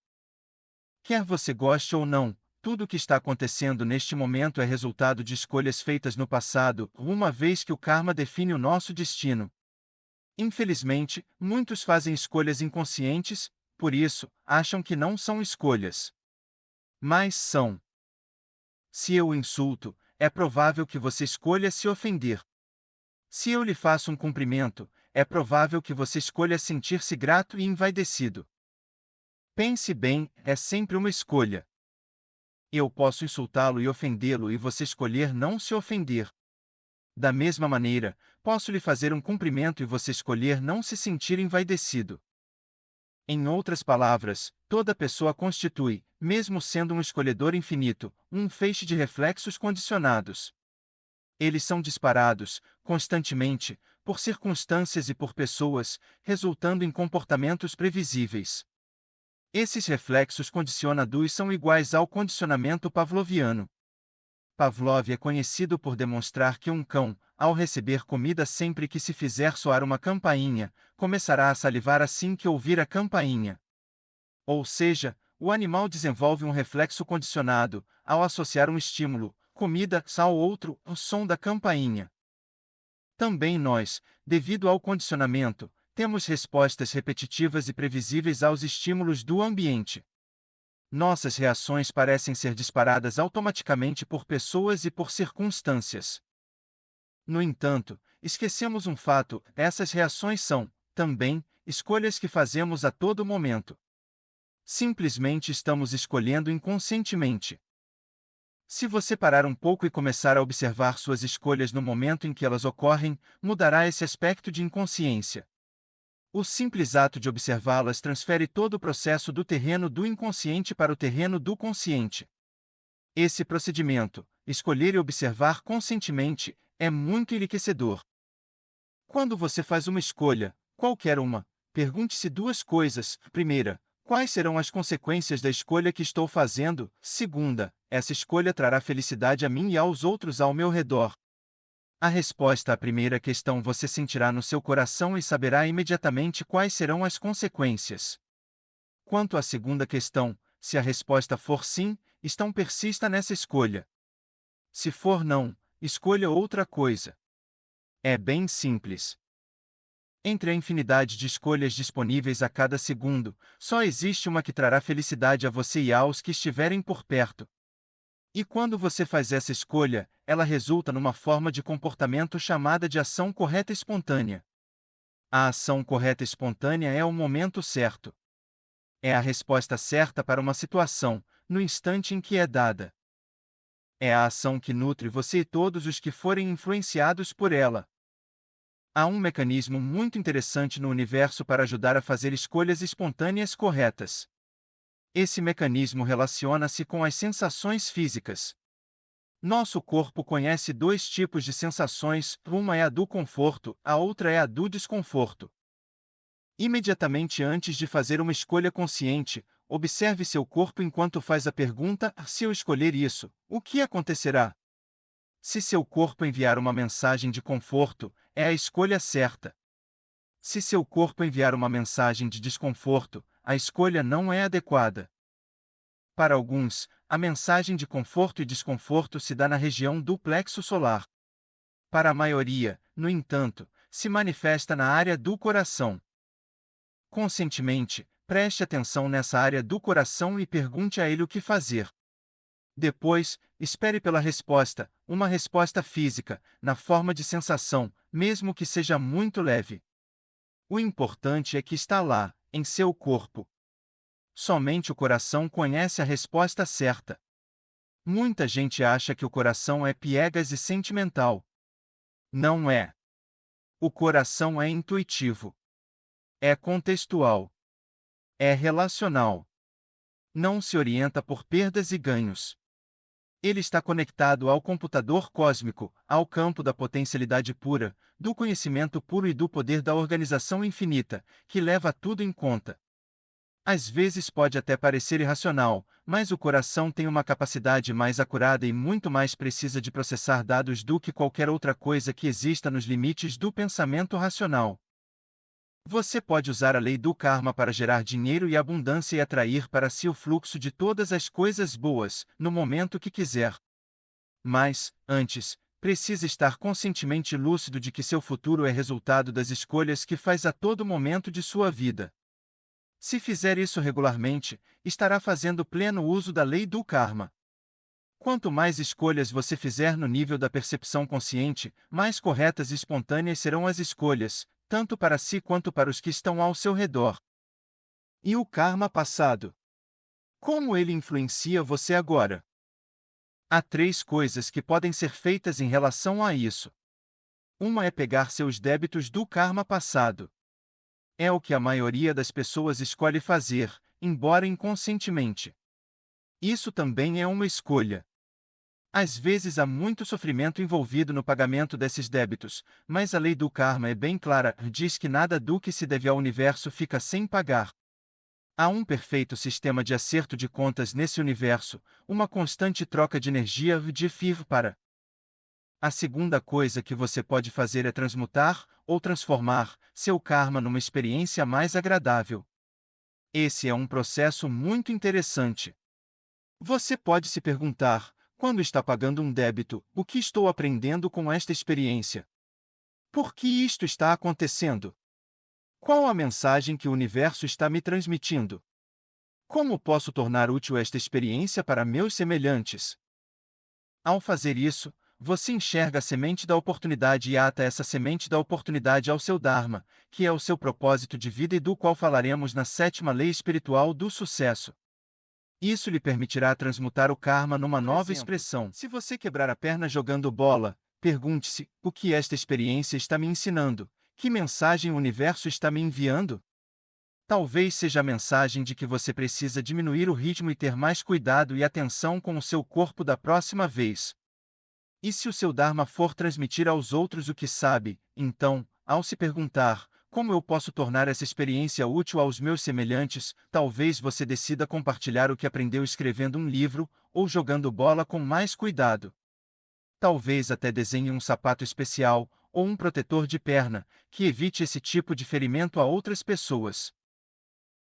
Quer você goste ou não, tudo o que está acontecendo neste momento é resultado de escolhas feitas no passado, uma vez que o karma define o nosso destino. Infelizmente, muitos fazem escolhas inconscientes, por isso, acham que não são escolhas. Mas são. Se eu o insulto, é provável que você escolha se ofender. Se eu lhe faço um cumprimento, é provável que você escolha sentir-se grato e envaidecido. Pense bem, é sempre uma escolha. Eu posso insultá-lo e ofendê-lo e você escolher não se ofender. Da mesma maneira, posso lhe fazer um cumprimento e você escolher não se sentir envaidecido. Em outras palavras, toda pessoa constitui, mesmo sendo um escolhedor infinito, um feixe de reflexos condicionados. Eles são disparados, constantemente, por circunstâncias e por pessoas, resultando em comportamentos previsíveis. Esses reflexos condicionados são iguais ao condicionamento pavloviano. Pavlov é conhecido por demonstrar que um cão, ao receber comida sempre que se fizer soar uma campainha, começará a salivar assim que ouvir a campainha. Ou seja, o animal desenvolve um reflexo condicionado, ao associar um estímulo, comida, ao outro, o som da campainha. Também nós, devido ao condicionamento, temos respostas repetitivas e previsíveis aos estímulos do ambiente. Nossas reações parecem ser disparadas automaticamente por pessoas e por circunstâncias. No entanto, esquecemos um fato: essas reações são, também, escolhas que fazemos a todo momento. Simplesmente estamos escolhendo inconscientemente. Se você parar um pouco e começar a observar suas escolhas no momento em que elas ocorrem, mudará esse aspecto de inconsciência. O simples ato de observá-las transfere todo o processo do terreno do inconsciente para o terreno do consciente. Esse procedimento, escolher e observar conscientemente, é muito enriquecedor. Quando você faz uma escolha, qualquer uma, pergunte-se duas coisas. Primeira, quais serão as consequências da escolha que estou fazendo? Segunda, essa escolha trará felicidade a mim e aos outros ao meu redor. A resposta à primeira questão você sentirá no seu coração e saberá imediatamente quais serão as consequências. Quanto à segunda questão, se a resposta for sim, então persista nessa escolha. Se for não, escolha outra coisa. É bem simples. Entre a infinidade de escolhas disponíveis a cada segundo, só existe uma que trará felicidade a você e aos que estiverem por perto. E quando você faz essa escolha, ela resulta numa forma de comportamento chamada de ação correta espontânea. A ação correta espontânea é o momento certo. É a resposta certa para uma situação, no instante em que é dada. É a ação que nutre você e todos os que forem influenciados por ela. Há um mecanismo muito interessante no universo para ajudar a fazer escolhas espontâneas corretas. Esse mecanismo relaciona-se com as sensações físicas. Nosso corpo conhece dois tipos de sensações: uma é a do conforto, a outra é a do desconforto. Imediatamente antes de fazer uma escolha consciente, observe seu corpo enquanto faz a pergunta: se eu escolher isso, o que acontecerá? Se seu corpo enviar uma mensagem de conforto, é a escolha certa. Se seu corpo enviar uma mensagem de desconforto, a escolha não é adequada. Para alguns, a mensagem de conforto e desconforto se dá na região do plexo solar. Para a maioria, no entanto, se manifesta na área do coração. Conscientemente, preste atenção nessa área do coração e pergunte a ele o que fazer. Depois, espere pela resposta, uma resposta física, na forma de sensação, mesmo que seja muito leve. O importante é que está lá, em seu corpo. Somente o coração conhece a resposta certa. Muita gente acha que o coração é piegas e sentimental. Não é. O coração é intuitivo. É contextual. É relacional. Não se orienta por perdas e ganhos. Ele está conectado ao computador cósmico, ao campo da potencialidade pura, do conhecimento puro e do poder da organização infinita, que leva tudo em conta. Às vezes pode até parecer irracional, mas o coração tem uma capacidade mais acurada e muito mais precisa de processar dados do que qualquer outra coisa que exista nos limites do pensamento racional. Você pode usar a lei do karma para gerar dinheiro e abundância e atrair para si o fluxo de todas as coisas boas, no momento que quiser. Mas, antes, precisa estar conscientemente lúcido de que seu futuro é resultado das escolhas que faz a todo momento de sua vida. Se fizer isso regularmente, estará fazendo pleno uso da lei do karma. Quanto mais escolhas você fizer no nível da percepção consciente, mais corretas e espontâneas serão as escolhas, tanto para si quanto para os que estão ao seu redor. E o karma passado? Como ele influencia você agora? Há três coisas que podem ser feitas em relação a isso. Uma é pegar seus débitos do karma passado. É o que a maioria das pessoas escolhe fazer, embora inconscientemente. Isso também é uma escolha. Às vezes há muito sofrimento envolvido no pagamento desses débitos, mas a lei do karma é bem clara, diz que nada do que se deve ao universo fica sem pagar. Há um perfeito sistema de acerto de contas nesse universo, uma constante troca de energia de FIV para. A segunda coisa que você pode fazer é transmutar, ou transformar, seu karma numa experiência mais agradável. Esse é um processo muito interessante. Você pode se perguntar: quando está pagando um débito, o que estou aprendendo com esta experiência? Por que isto está acontecendo? Qual a mensagem que o universo está me transmitindo? Como posso tornar útil esta experiência para meus semelhantes? Ao fazer isso, você enxerga a semente da oportunidade e ata essa semente da oportunidade ao seu Dharma, que é o seu propósito de vida e do qual falaremos na sétima lei espiritual do sucesso. Isso lhe permitirá transmutar o karma numa nova expressão. Se você quebrar a perna jogando bola, pergunte-se: o que esta experiência está me ensinando? Que mensagem o universo está me enviando? Talvez seja a mensagem de que você precisa diminuir o ritmo e ter mais cuidado e atenção com o seu corpo da próxima vez. E se o seu Dharma for transmitir aos outros o que sabe, então, ao se perguntar: como eu posso tornar essa experiência útil aos meus semelhantes, talvez você decida compartilhar o que aprendeu escrevendo um livro, ou jogando bola com mais cuidado. Talvez até desenhe um sapato especial, ou um protetor de perna, que evite esse tipo de ferimento a outras pessoas.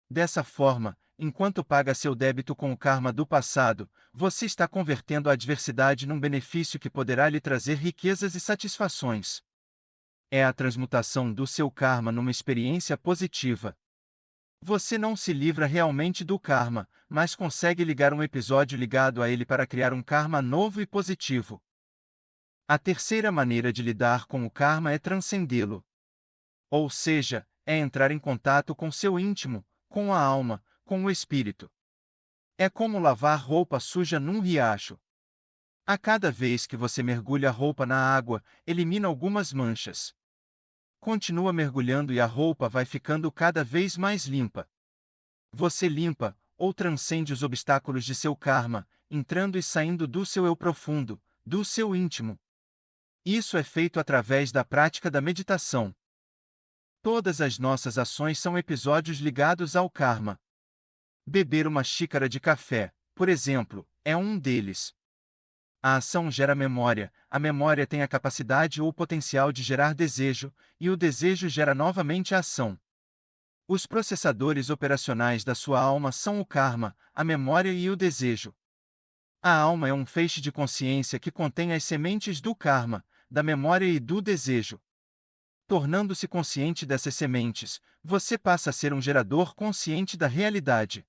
Dessa forma, enquanto paga seu débito com o karma do passado, você está convertendo a adversidade num benefício que poderá lhe trazer riquezas e satisfações. É a transmutação do seu karma numa experiência positiva. Você não se livra realmente do karma, mas consegue ligar um episódio ligado a ele para criar um karma novo e positivo. A terceira maneira de lidar com o karma é transcendê-lo. Ou seja, é entrar em contato com seu íntimo, com a alma, com o espírito. É como lavar roupa suja num riacho. A cada vez que você mergulha a roupa na água, elimina algumas manchas. Continua mergulhando e a roupa vai ficando cada vez mais limpa. Você limpa, ou transcende os obstáculos de seu karma, entrando e saindo do seu eu profundo, do seu íntimo. Isso é feito através da prática da meditação. Todas as nossas ações são episódios ligados ao karma. Beber uma xícara de café, por exemplo, é um deles. A ação gera memória, a memória tem a capacidade ou potencial de gerar desejo, e o desejo gera novamente a ação. Os processadores operacionais da sua alma são o karma, a memória e o desejo. A alma é um feixe de consciência que contém as sementes do karma, da memória e do desejo. Tornando-se consciente dessas sementes, você passa a ser um gerador consciente da realidade.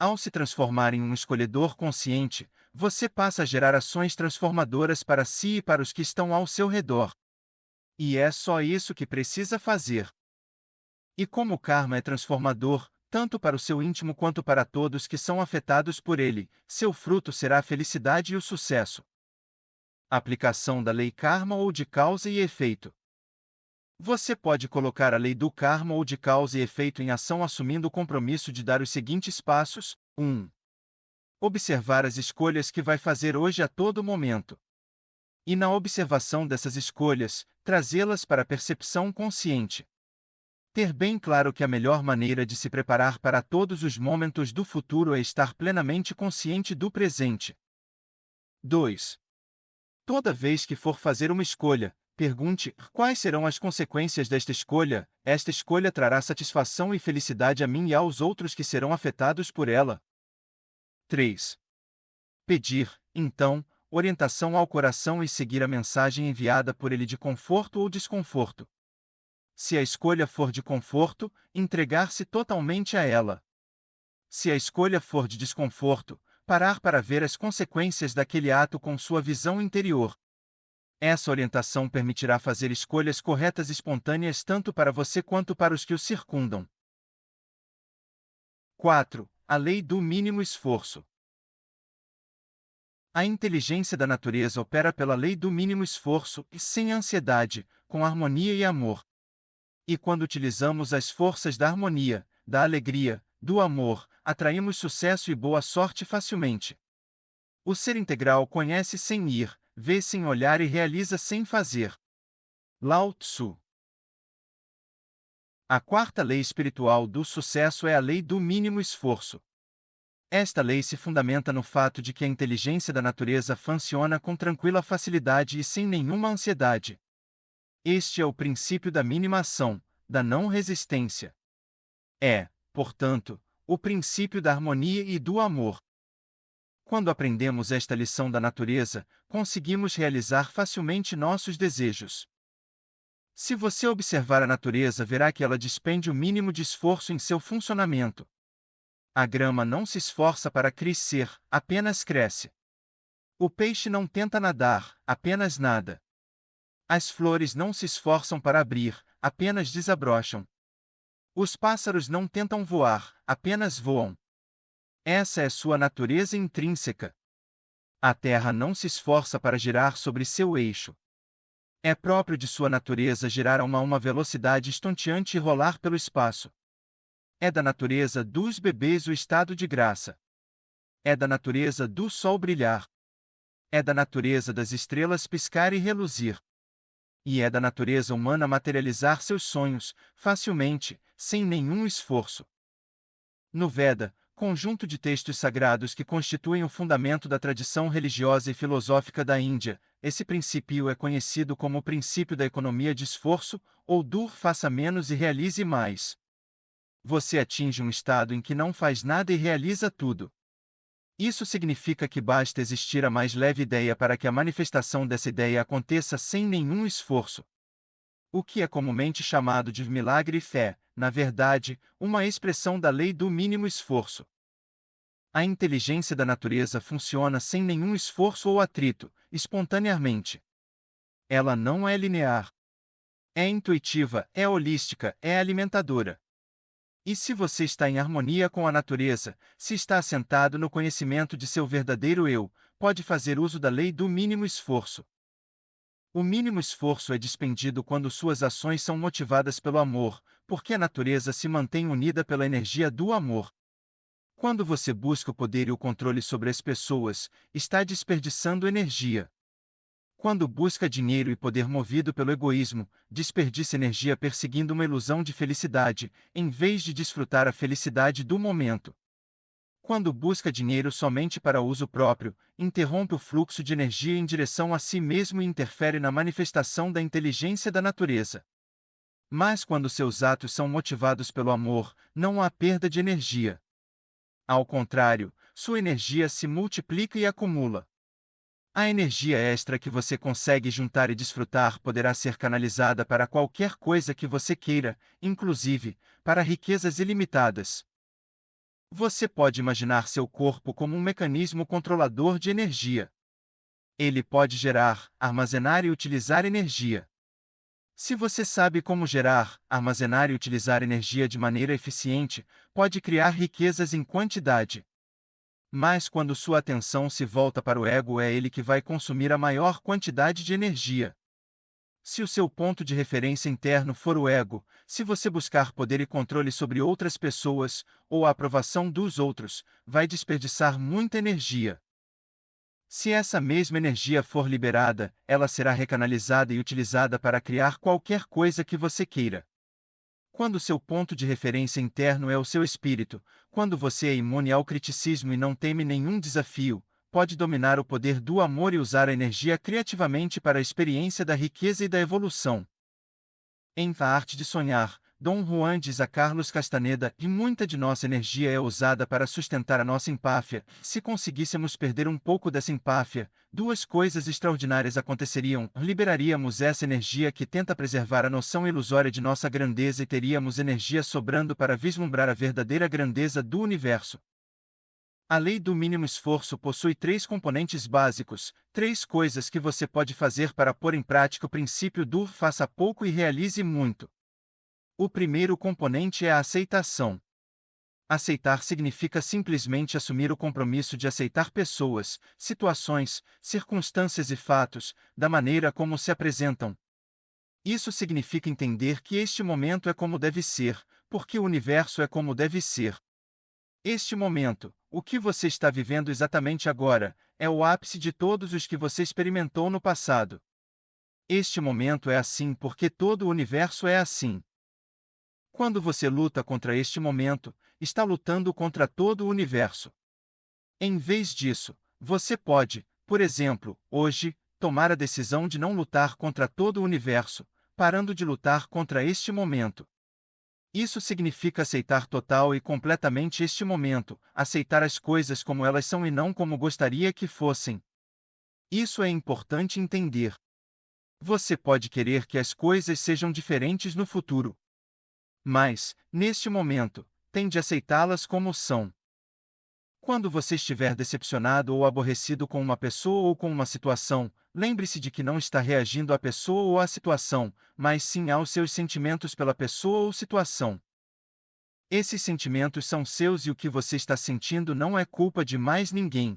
Ao se transformar em um escolhedor consciente, você passa a gerar ações transformadoras para si e para os que estão ao seu redor. E é só isso que precisa fazer. E como o karma é transformador, tanto para o seu íntimo quanto para todos que são afetados por ele, seu fruto será a felicidade e o sucesso. Aplicação da lei karma ou de causa e efeito. Você pode colocar a lei do karma ou de causa e efeito em ação assumindo o compromisso de dar os seguintes passos: 1. Observar as escolhas que vai fazer hoje a todo momento. E na observação dessas escolhas, trazê-las para a percepção consciente. Ter bem claro que a melhor maneira de se preparar para todos os momentos do futuro é estar plenamente consciente do presente. 2. Toda vez que for fazer uma escolha, pergunte: quais serão as consequências desta escolha? Esta escolha trará satisfação e felicidade a mim e aos outros que serão afetados por ela. 3. Pedir, então, orientação ao coração e seguir a mensagem enviada por ele de conforto ou desconforto. Se a escolha for de conforto, entregar-se totalmente a ela. Se a escolha for de desconforto, parar para ver as consequências daquele ato com sua visão interior. Essa orientação permitirá fazer escolhas corretas e espontâneas tanto para você quanto para os que o circundam. 4. A lei do mínimo esforço. A inteligência da natureza opera pela lei do mínimo esforço e sem ansiedade, com harmonia e amor. E quando utilizamos as forças da harmonia, da alegria, do amor, atraímos sucesso e boa sorte facilmente. O ser integral conhece sem ir, vê sem olhar e realiza sem fazer. Lao Tzu. A quarta lei espiritual do sucesso é a lei do mínimo esforço. Esta lei se fundamenta no fato de que a inteligência da natureza funciona com tranquila facilidade e sem nenhuma ansiedade. Este é o princípio da mínima ação, da não resistência. É, portanto, o princípio da harmonia e do amor. Quando aprendemos esta lição da natureza, conseguimos realizar facilmente nossos desejos. Se você observar a natureza, verá que ela despende o mínimo de esforço em seu funcionamento. A grama não se esforça para crescer, apenas cresce. O peixe não tenta nadar, apenas nada. As flores não se esforçam para abrir, apenas desabrocham. Os pássaros não tentam voar, apenas voam. Essa é sua natureza intrínseca. A Terra não se esforça para girar sobre seu eixo. É próprio de sua natureza girar a uma velocidade estonteante e rolar pelo espaço. É da natureza dos bebês o estado de graça. É da natureza do sol brilhar. É da natureza das estrelas piscar e reluzir. E é da natureza humana materializar seus sonhos, facilmente, sem nenhum esforço. No Veda, conjunto de textos sagrados que constituem o fundamento da tradição religiosa e filosófica da Índia, esse princípio é conhecido como o princípio da economia de esforço, ou do faça menos e realize mais. Você atinge um estado em que não faz nada e realiza tudo. Isso significa que basta existir a mais leve ideia para que a manifestação dessa ideia aconteça sem nenhum esforço. O que é comumente chamado de milagre e fé, na verdade, uma expressão da lei do mínimo esforço. A inteligência da natureza funciona sem nenhum esforço ou atrito, espontaneamente. Ela não é linear. É intuitiva, é holística, é alimentadora. E se você está em harmonia com a natureza, se está assentado no conhecimento de seu verdadeiro eu, pode fazer uso da lei do mínimo esforço. O mínimo esforço é despendido quando suas ações são motivadas pelo amor, porque a natureza se mantém unida pela energia do amor. Quando você busca o poder e o controle sobre as pessoas, está desperdiçando energia. Quando busca dinheiro e poder movido pelo egoísmo, desperdiça energia perseguindo uma ilusão de felicidade, em vez de desfrutar a felicidade do momento. Quando busca dinheiro somente para uso próprio, interrompe o fluxo de energia em direção a si mesmo e interfere na manifestação da inteligência da natureza. Mas quando seus atos são motivados pelo amor, não há perda de energia. Ao contrário, sua energia se multiplica e acumula. A energia extra que você consegue juntar e desfrutar poderá ser canalizada para qualquer coisa que você queira, inclusive para riquezas ilimitadas. Você pode imaginar seu corpo como um mecanismo controlador de energia. Ele pode gerar, armazenar e utilizar energia. Se você sabe como gerar, armazenar e utilizar energia de maneira eficiente, pode criar riquezas em quantidade. Mas quando sua atenção se volta para o ego, é ele que vai consumir a maior quantidade de energia. Se o seu ponto de referência interno for o ego, se você buscar poder e controle sobre outras pessoas, ou a aprovação dos outros, vai desperdiçar muita energia. Se essa mesma energia for liberada, ela será recanalizada e utilizada para criar qualquer coisa que você queira. Quando seu ponto de referência interno é o seu espírito, quando você é imune ao criticismo e não teme nenhum desafio, pode dominar o poder do amor e usar a energia criativamente para a experiência da riqueza e da evolução. Em A Arte de Sonhar, Dom Juan diz a Carlos Castaneda que muita de nossa energia é usada para sustentar a nossa empáfia. Se conseguíssemos perder um pouco dessa empáfia, duas coisas extraordinárias aconteceriam: liberaríamos essa energia que tenta preservar a noção ilusória de nossa grandeza e teríamos energia sobrando para vislumbrar a verdadeira grandeza do universo. A lei do mínimo esforço possui três componentes básicos, três coisas que você pode fazer para pôr em prática o princípio do faça pouco e realize muito. O primeiro componente é a aceitação. Aceitar significa simplesmente assumir o compromisso de aceitar pessoas, situações, circunstâncias e fatos, da maneira como se apresentam. Isso significa entender que este momento é como deve ser, porque o universo é como deve ser. Este momento, o que você está vivendo exatamente agora, é o ápice de todos os que você experimentou no passado. Este momento é assim porque todo o universo é assim. Quando você luta contra este momento, está lutando contra todo o universo. Em vez disso, você pode, por exemplo, hoje, tomar a decisão de não lutar contra todo o universo, parando de lutar contra este momento. Isso significa aceitar total e completamente este momento, aceitar as coisas como elas são e não como gostaria que fossem. Isso é importante entender. Você pode querer que as coisas sejam diferentes no futuro. Mas, neste momento, tende a aceitá-las como são. Quando você estiver decepcionado ou aborrecido com uma pessoa ou com uma situação, lembre-se de que não está reagindo à pessoa ou à situação, mas sim aos seus sentimentos pela pessoa ou situação. Esses sentimentos são seus e o que você está sentindo não é culpa de mais ninguém.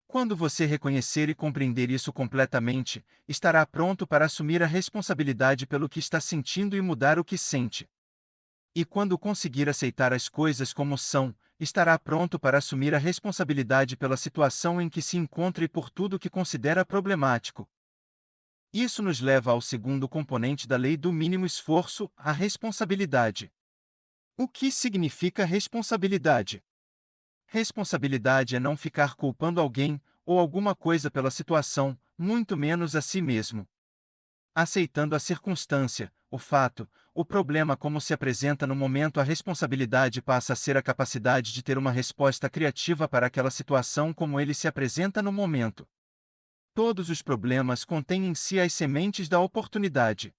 Quando você reconhecer e compreender isso completamente, estará pronto para assumir a responsabilidade pelo que está sentindo e mudar o que sente. E quando conseguir aceitar as coisas como são, estará pronto para assumir a responsabilidade pela situação em que se encontra e por tudo que considera problemático. Isso nos leva ao segundo componente da lei do mínimo esforço, a responsabilidade. O que significa responsabilidade? Responsabilidade é não ficar culpando alguém ou alguma coisa pela situação, muito menos a si mesmo. Aceitando a circunstância, o fato, o problema como se apresenta no momento, a responsabilidade passa a ser a capacidade de ter uma resposta criativa para aquela situação como ele se apresenta no momento. Todos os problemas contêm em si as sementes da oportunidade.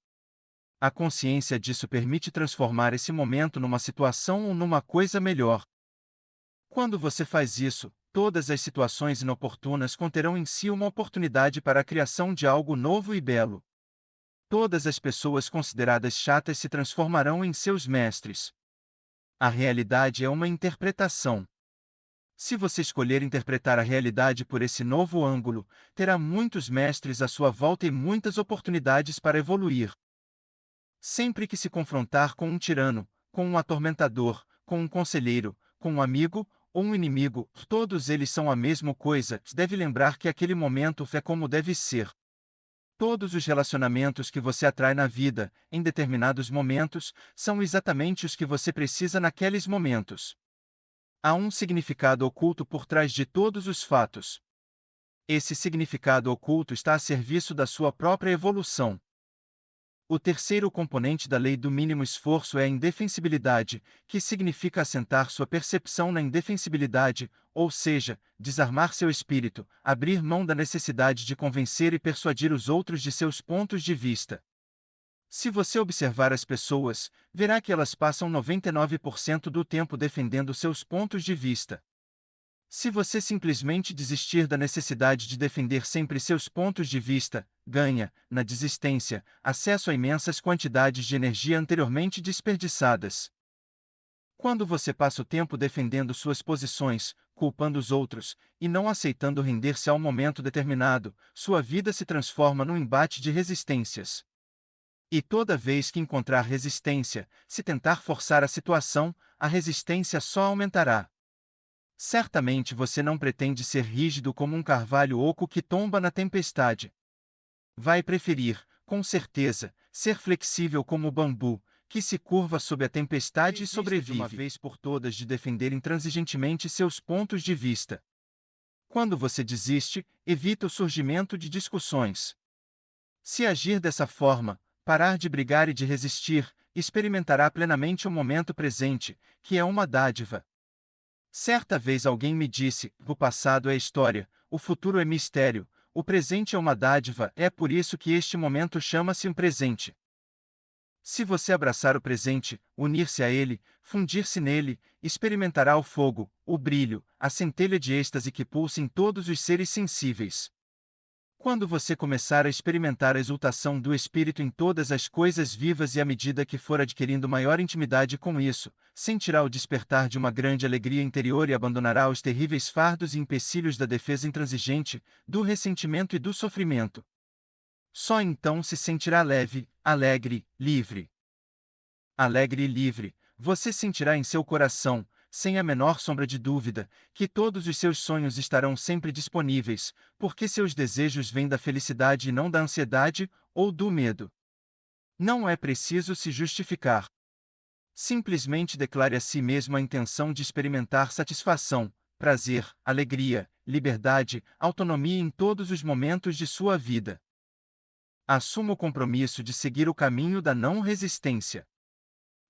A consciência disso permite transformar esse momento numa situação ou numa coisa melhor. Quando você faz isso, todas as situações inoportunas conterão em si uma oportunidade para a criação de algo novo e belo. Todas as pessoas consideradas chatas se transformarão em seus mestres. A realidade é uma interpretação. Se você escolher interpretar a realidade por esse novo ângulo, terá muitos mestres à sua volta e muitas oportunidades para evoluir. Sempre que se confrontar com um tirano, com um atormentador, com um conselheiro, com um amigo ou um inimigo, todos eles são a mesma coisa, deve lembrar que aquele momento é como deve ser. Todos os relacionamentos que você atrai na vida, em determinados momentos, são exatamente os que você precisa naqueles momentos. Há um significado oculto por trás de todos os fatos. Esse significado oculto está a serviço da sua própria evolução. O terceiro componente da lei do mínimo esforço é a indefensibilidade, que significa assentar sua percepção na indefensibilidade, ou seja, desarmar seu espírito, abrir mão da necessidade de convencer e persuadir os outros de seus pontos de vista. Se você observar as pessoas, verá que elas passam 99% do tempo defendendo seus pontos de vista. Se você simplesmente desistir da necessidade de defender sempre seus pontos de vista, ganha, na desistência, acesso a imensas quantidades de energia anteriormente desperdiçadas. Quando você passa o tempo defendendo suas posições, culpando os outros, e não aceitando render-se a um momento determinado, sua vida se transforma num embate de resistências. E toda vez que encontrar resistência, se tentar forçar a situação, a resistência só aumentará. Certamente você não pretende ser rígido como um carvalho oco que tomba na tempestade. Vai preferir, com certeza, ser flexível como o bambu, que se curva sob a tempestade e sobrevive. De uma vez por todas de defender intransigentemente seus pontos de vista. Quando você desiste, evita o surgimento de discussões. Se agir dessa forma, parar de brigar e de resistir, experimentará plenamente o momento presente, que é uma dádiva. Certa vez alguém me disse: o passado é história, o futuro é mistério, o presente é uma dádiva, é por isso que este momento chama-se um presente. Se você abraçar o presente, unir-se a ele, fundir-se nele, experimentará o fogo, o brilho, a centelha de êxtase que pulsa em todos os seres sensíveis. Quando você começar a experimentar a exultação do Espírito em todas as coisas vivas e à medida que for adquirindo maior intimidade com isso, sentirá o despertar de uma grande alegria interior e abandonará os terríveis fardos e empecilhos da defesa intransigente, do ressentimento e do sofrimento. Só então se sentirá leve, alegre, livre. Alegre e livre, você sentirá em seu coração, sem a menor sombra de dúvida, que todos os seus sonhos estarão sempre disponíveis, porque seus desejos vêm da felicidade e não da ansiedade ou do medo. Não é preciso se justificar. Simplesmente declare a si mesmo a intenção de experimentar satisfação, prazer, alegria, liberdade, autonomia em todos os momentos de sua vida. Assuma o compromisso de seguir o caminho da não resistência.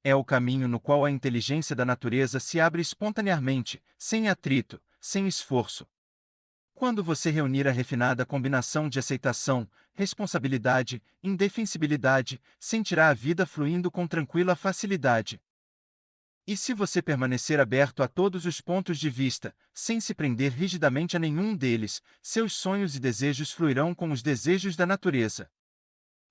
É o caminho no qual a inteligência da natureza se abre espontaneamente, sem atrito, sem esforço. Quando você reunir a refinada combinação de aceitação, responsabilidade, indefensibilidade, sentirá a vida fluindo com tranquila facilidade. E se você permanecer aberto a todos os pontos de vista, sem se prender rigidamente a nenhum deles, seus sonhos e desejos fluirão com os desejos da natureza.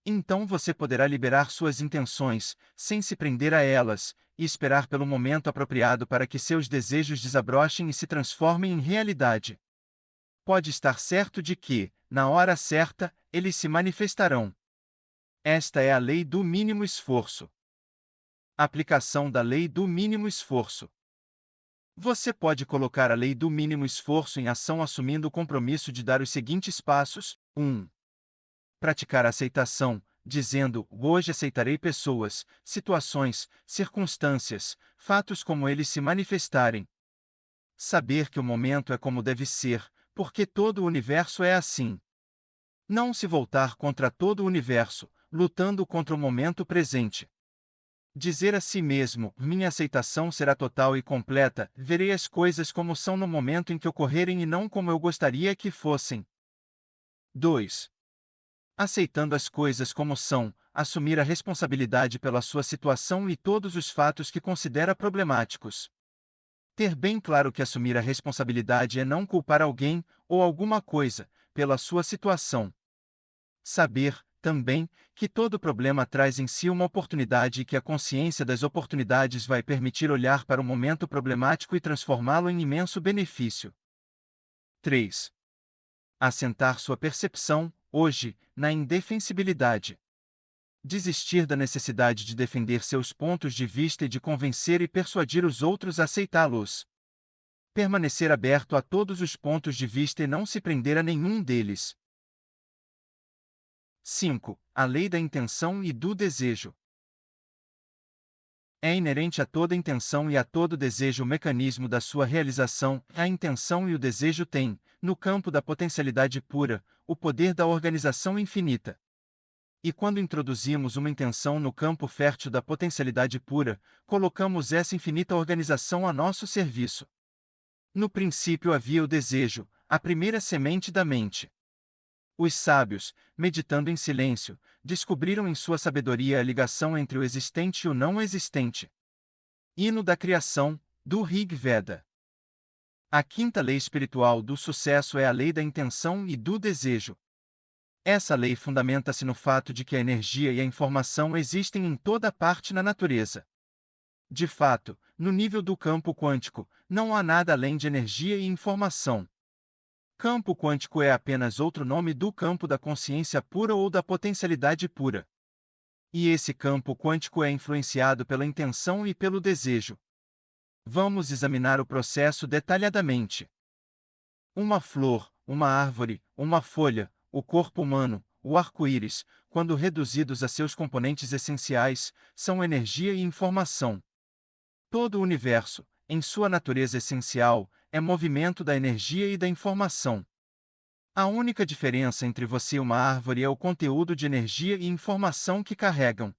Então você poderá liberar suas intenções, sem se prender a elas, e esperar pelo momento apropriado para que seus desejos desabrochem e se transformem em realidade. Pode estar certo de que, na hora certa, eles se manifestarão. Esta é a lei do mínimo esforço. Aplicação da lei do mínimo esforço. Você pode colocar a lei do mínimo esforço em ação assumindo o compromisso de dar os seguintes passos: 1. Praticar a aceitação, dizendo: hoje aceitarei pessoas, situações, circunstâncias, fatos como eles se manifestarem. Saber que o momento é como deve ser, porque todo o universo é assim. Não se voltar contra todo o universo, lutando contra o momento presente. Dizer a si mesmo: minha aceitação será total e completa, verei as coisas como são no momento em que ocorrerem e não como eu gostaria que fossem. 2. Aceitando as coisas como são, assumir a responsabilidade pela sua situação e todos os fatos que considera problemáticos. Ter bem claro que assumir a responsabilidade é não culpar alguém, ou alguma coisa, pela sua situação. Saber, também, que todo problema traz em si uma oportunidade e que a consciência das oportunidades vai permitir olhar para o momento problemático e transformá-lo em imenso benefício. 3. Assentar sua percepção, hoje, na indefensibilidade. Desistir da necessidade de defender seus pontos de vista e de convencer e persuadir os outros a aceitá-los. Permanecer aberto a todos os pontos de vista e não se prender a nenhum deles. 5. A lei da intenção e do desejo. É inerente a toda intenção e a todo desejo o mecanismo da sua realização. A intenção e o desejo têm, no campo da potencialidade pura, o poder da organização infinita. E quando introduzimos uma intenção no campo fértil da potencialidade pura, colocamos essa infinita organização a nosso serviço. No princípio havia o desejo, a primeira semente da mente. Os sábios, meditando em silêncio, descobriram em sua sabedoria a ligação entre o existente e o não existente. Hino da Criação, do Rig Veda. A quinta lei espiritual do sucesso é a lei da intenção e do desejo. Essa lei fundamenta-se no fato de que a energia e a informação existem em toda parte na natureza. De fato, no nível do campo quântico, não há nada além de energia e informação. Campo quântico é apenas outro nome do campo da consciência pura ou da potencialidade pura. E esse campo quântico é influenciado pela intenção e pelo desejo. Vamos examinar o processo detalhadamente. Uma flor, uma árvore, uma folha, o corpo humano, o arco-íris, quando reduzidos a seus componentes essenciais, são energia e informação. Todo o universo, em sua natureza essencial, é movimento da energia e da informação. A única diferença entre você e uma árvore é o conteúdo de energia e informação que carregam.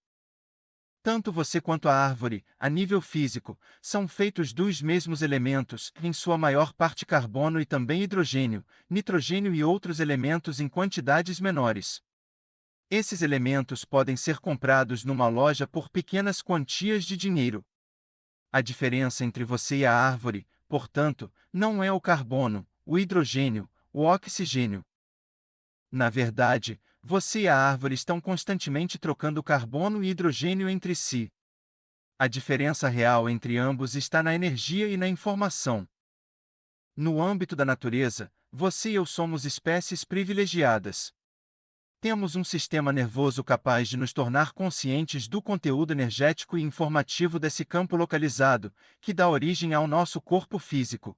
Tanto você quanto a árvore, a nível físico, são feitos dos mesmos elementos, em sua maior parte carbono e também hidrogênio, nitrogênio e outros elementos em quantidades menores. Esses elementos podem ser comprados numa loja por pequenas quantias de dinheiro. A diferença entre você e a árvore, portanto, não é o carbono, o hidrogênio, o oxigênio. Na verdade, você e a árvore estão constantemente trocando carbono e hidrogênio entre si. A diferença real entre ambos está na energia e na informação. No âmbito da natureza, você e eu somos espécies privilegiadas. Temos um sistema nervoso capaz de nos tornar conscientes do conteúdo energético e informativo desse campo localizado, que dá origem ao nosso corpo físico.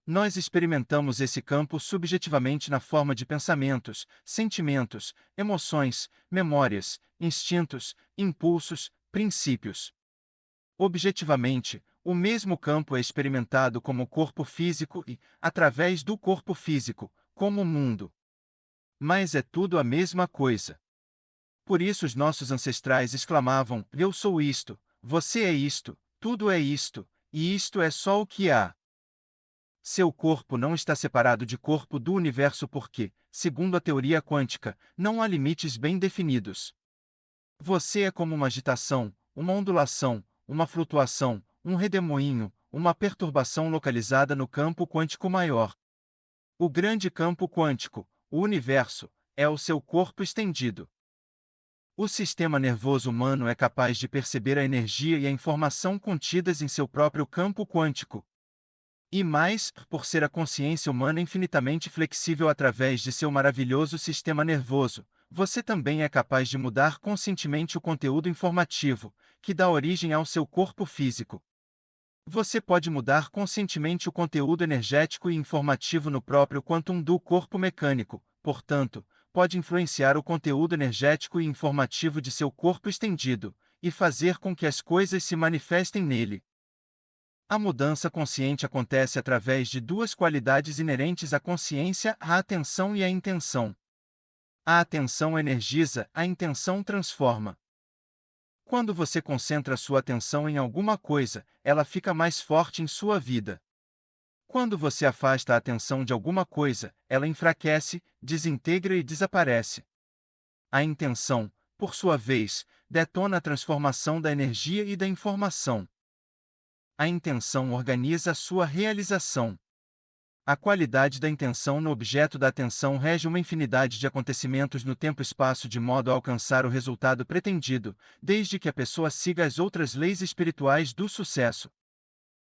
Nós experimentamos esse campo subjetivamente na forma de pensamentos, sentimentos, emoções, memórias, instintos, impulsos, princípios. Objetivamente, o mesmo campo é experimentado como corpo físico e, através do corpo físico, como mundo. Mas é tudo a mesma coisa. Por isso os nossos ancestrais exclamavam: eu sou isto, Você é isto, tudo é isto, e isto é só o que há. Seu corpo não está separado de corpo do universo porque, segundo a teoria quântica, não há limites bem definidos. Você é como uma agitação, uma ondulação, uma flutuação, um redemoinho, uma perturbação localizada no campo quântico maior. O grande campo quântico, o universo, é o seu corpo estendido. O sistema nervoso humano é capaz de perceber a energia e a informação contidas em seu próprio campo quântico. E mais, por ser a consciência humana infinitamente flexível através de seu maravilhoso sistema nervoso, você também é capaz de mudar conscientemente o conteúdo informativo, que dá origem ao seu corpo físico. Você pode mudar conscientemente o conteúdo energético e informativo no próprio quantum do corpo mecânico, portanto, pode influenciar o conteúdo energético e informativo de seu corpo estendido, e fazer com que as coisas se manifestem nele. A mudança consciente acontece através de duas qualidades inerentes à consciência: a atenção e a intenção. A atenção energiza, a intenção transforma. Quando você concentra sua atenção em alguma coisa, ela fica mais forte em sua vida. Quando você afasta a atenção de alguma coisa, ela enfraquece, desintegra e desaparece. A intenção, por sua vez, detona a transformação da energia e da informação. A intenção organiza a sua realização. A qualidade da intenção no objeto da atenção rege uma infinidade de acontecimentos no tempo-espaço de modo a alcançar o resultado pretendido, desde que a pessoa siga as outras leis espirituais do sucesso.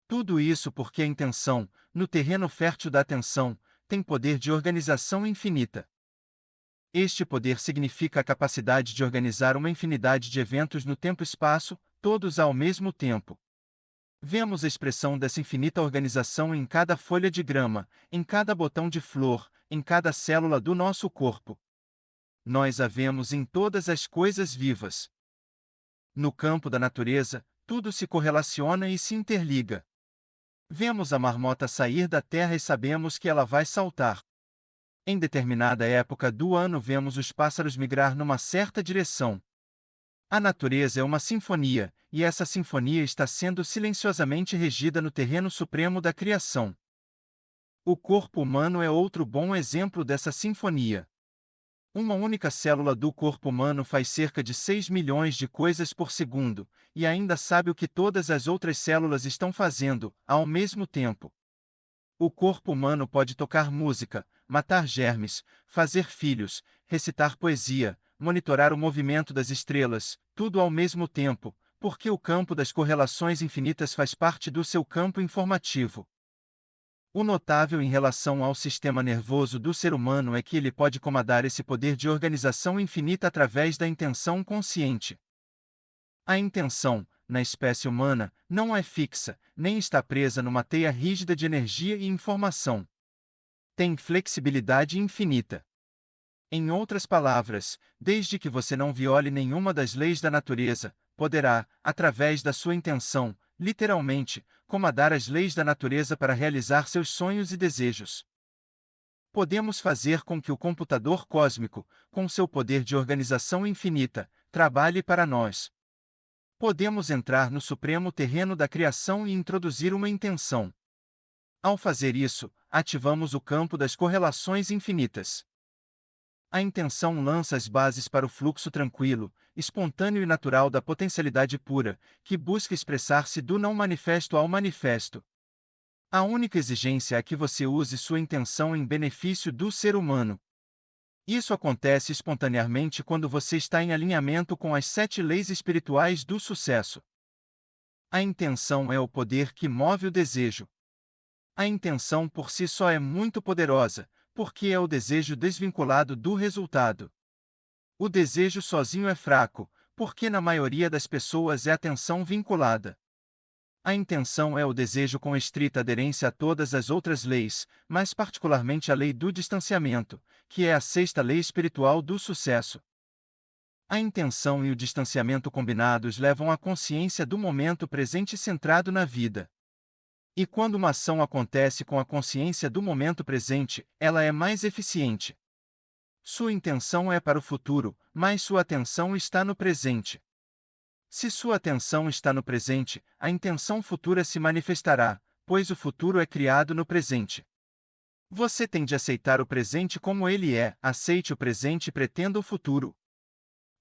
Tudo isso porque a intenção, no terreno fértil da atenção, tem poder de organização infinita. Este poder significa a capacidade de organizar uma infinidade de eventos no tempo-espaço, todos ao mesmo tempo. Vemos a expressão dessa infinita organização em cada folha de grama, em cada botão de flor, em cada célula do nosso corpo. Nós a vemos em todas as coisas vivas. No campo da natureza, tudo se correlaciona e se interliga. Vemos a marmota sair da terra e sabemos que ela vai saltar. Em determinada época do ano vemos os pássaros migrar numa certa direção. A natureza é uma sinfonia, e essa sinfonia está sendo silenciosamente regida no terreno supremo da criação. O corpo humano é outro bom exemplo dessa sinfonia. Uma única célula do corpo humano faz cerca de 6 milhões de coisas por segundo, e ainda sabe o que todas as outras células estão fazendo, ao mesmo tempo. O corpo humano pode tocar música, matar germes, fazer filhos, recitar poesia, monitorar o movimento das estrelas, tudo ao mesmo tempo, porque o campo das correlações infinitas faz parte do seu campo informativo. O notável em relação ao sistema nervoso do ser humano é que ele pode comandar esse poder de organização infinita através da intenção consciente. A intenção, na espécie humana, não é fixa, nem está presa numa teia rígida de energia e informação. Tem flexibilidade infinita. Em outras palavras, desde que você não viole nenhuma das leis da natureza, poderá, através da sua intenção, literalmente, comandar as leis da natureza para realizar seus sonhos e desejos. Podemos fazer com que o computador cósmico, com seu poder de organização infinita, trabalhe para nós. Podemos entrar no supremo terreno da criação e introduzir uma intenção. Ao fazer isso, ativamos o campo das correlações infinitas. A intenção lança as bases para o fluxo tranquilo, espontâneo e natural da potencialidade pura, que busca expressar-se do não manifesto ao manifesto. A única exigência é que você use sua intenção em benefício do ser humano. Isso acontece espontaneamente quando você está em alinhamento com as 7 leis espirituais do sucesso. A intenção é o poder que move o desejo. A intenção por si só é muito poderosa, porque é o desejo desvinculado do resultado. O desejo sozinho é fraco, porque na maioria das pessoas é atenção vinculada. A intenção é o desejo com estrita aderência a todas as outras leis, mas particularmente a lei do distanciamento, que é a 6ª lei espiritual do sucesso. A intenção e o distanciamento combinados levam à consciência do momento presente centrado na vida. E quando uma ação acontece com a consciência do momento presente, ela é mais eficiente. Sua intenção é para o futuro, mas sua atenção está no presente. Se sua atenção está no presente, a intenção futura se manifestará, pois o futuro é criado no presente. Você tem de aceitar o presente como ele é, aceite o presente e pretenda o futuro.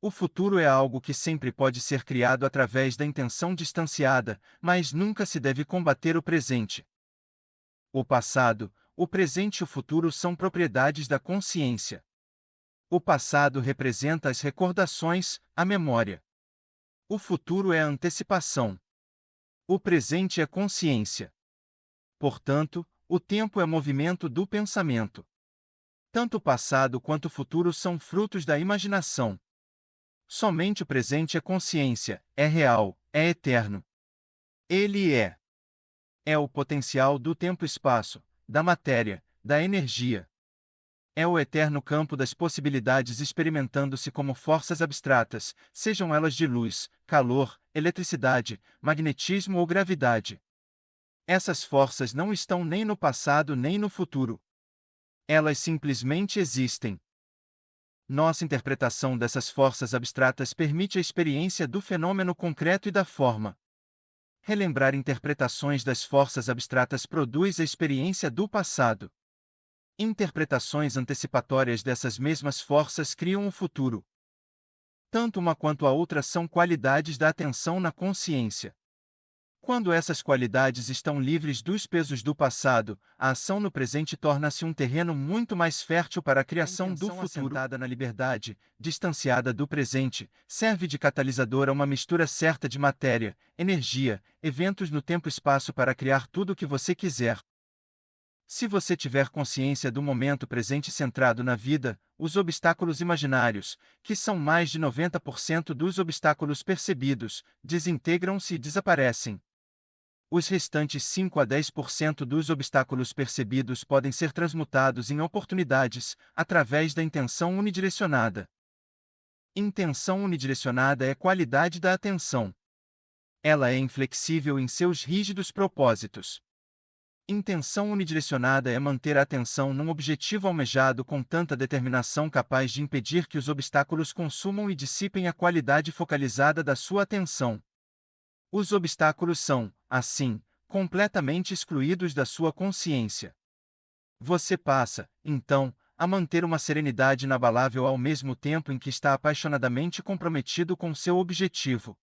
O futuro é algo que sempre pode ser criado através da intenção distanciada, mas nunca se deve combater o presente. O passado, o presente e o futuro são propriedades da consciência. O passado representa as recordações, a memória. O futuro é a antecipação. O presente é consciência. Portanto, o tempo é movimento do pensamento. Tanto o passado quanto o futuro são frutos da imaginação. Somente o presente é consciência, é real, é eterno. Ele é. É o potencial do tempo-espaço, da matéria, da energia. É o eterno campo das possibilidades experimentando-se como forças abstratas, sejam elas de luz, calor, eletricidade, magnetismo ou gravidade. Essas forças não estão nem no passado nem no futuro. Elas simplesmente existem. Nossa interpretação dessas forças abstratas permite a experiência do fenômeno concreto e da forma. Relembrar interpretações das forças abstratas produz a experiência do passado. Interpretações antecipatórias dessas mesmas forças criam o futuro. Tanto uma quanto a outra são qualidades da atenção na consciência. Quando essas qualidades estão livres dos pesos do passado, a ação no presente torna-se um terreno muito mais fértil para a criação do futuro. Assentada na liberdade, distanciada do presente, serve de catalisador a uma mistura certa de matéria, energia, eventos no tempo-espaço para criar tudo o que você quiser. Se você tiver consciência do momento presente centrado na vida, os obstáculos imaginários, que são mais de 90% dos obstáculos percebidos, desintegram-se e desaparecem. Os restantes 5 a 10% dos obstáculos percebidos podem ser transmutados em oportunidades, através da intenção unidirecionada. Intenção unidirecionada é qualidade da atenção. Ela é inflexível em seus rígidos propósitos. Intenção unidirecionada é manter a atenção num objetivo almejado com tanta determinação capaz de impedir que os obstáculos consumam e dissipem a qualidade focalizada da sua atenção. Os obstáculos são, assim, completamente excluídos da sua consciência. Você passa, então, a manter uma serenidade inabalável ao mesmo tempo em que está apaixonadamente comprometido com seu objetivo.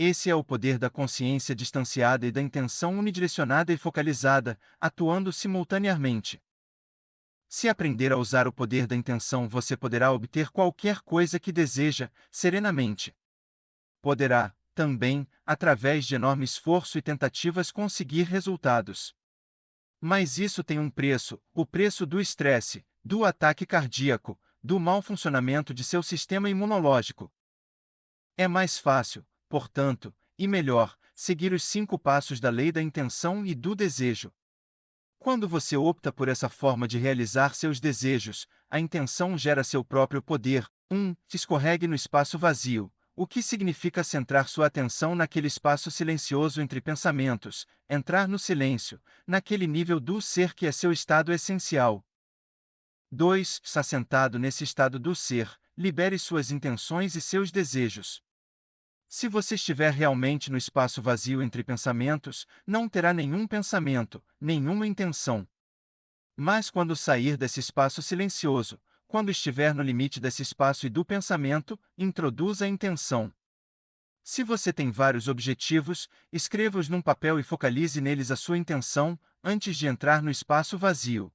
Esse é o poder da consciência distanciada e da intenção unidirecionada e focalizada, atuando simultaneamente. Se aprender a usar o poder da intenção, você poderá obter qualquer coisa que deseja, serenamente. Poderá, também, através de enorme esforço e tentativas, conseguir resultados. Mas isso tem um preço, o preço do estresse, do ataque cardíaco, do mau funcionamento de seu sistema imunológico. É mais fácil, portanto, e melhor, seguir os 5 passos da lei da intenção e do desejo. Quando você opta por essa forma de realizar seus desejos, a intenção gera seu próprio poder. Escorregue no espaço vazio, o que significa centrar sua atenção naquele espaço silencioso entre pensamentos, entrar no silêncio, naquele nível do ser que é seu estado essencial. 2. Está sentado nesse estado do ser, libere suas intenções e seus desejos. Se você estiver realmente no espaço vazio entre pensamentos, não terá nenhum pensamento, nenhuma intenção. Mas quando sair desse espaço silencioso, quando estiver no limite desse espaço e do pensamento, introduza a intenção. Se você tem vários objetivos, escreva-os num papel e focalize neles a sua intenção, antes de entrar no espaço vazio.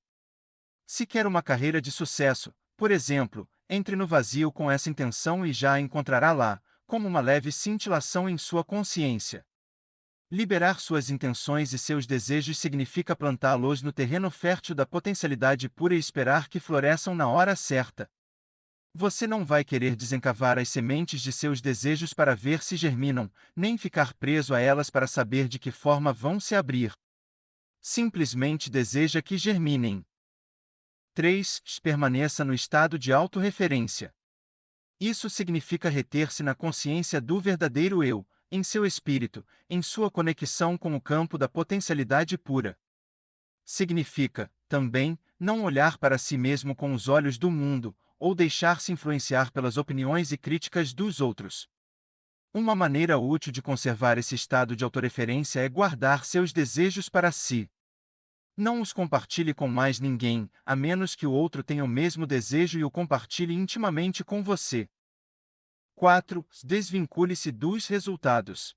Se quer uma carreira de sucesso, por exemplo, entre no vazio com essa intenção e já a encontrará lá, como uma leve cintilação em sua consciência. Liberar suas intenções e seus desejos significa plantá-los no terreno fértil da potencialidade pura e esperar que floresçam na hora certa. Você não vai querer desencavar as sementes de seus desejos para ver se germinam, nem ficar preso a elas para saber de que forma vão se abrir. Simplesmente deseja que germinem. 3. Permaneça no estado de autorreferência. Isso significa reter-se na consciência do verdadeiro eu, em seu espírito, em sua conexão com o campo da potencialidade pura. Significa, também, não olhar para si mesmo com os olhos do mundo, ou deixar-se influenciar pelas opiniões e críticas dos outros. Uma maneira útil de conservar esse estado de autorreferência é guardar seus desejos para si. Não os compartilhe com mais ninguém, a menos que o outro tenha o mesmo desejo e o compartilhe intimamente com você. 4. Desvincule-se dos resultados.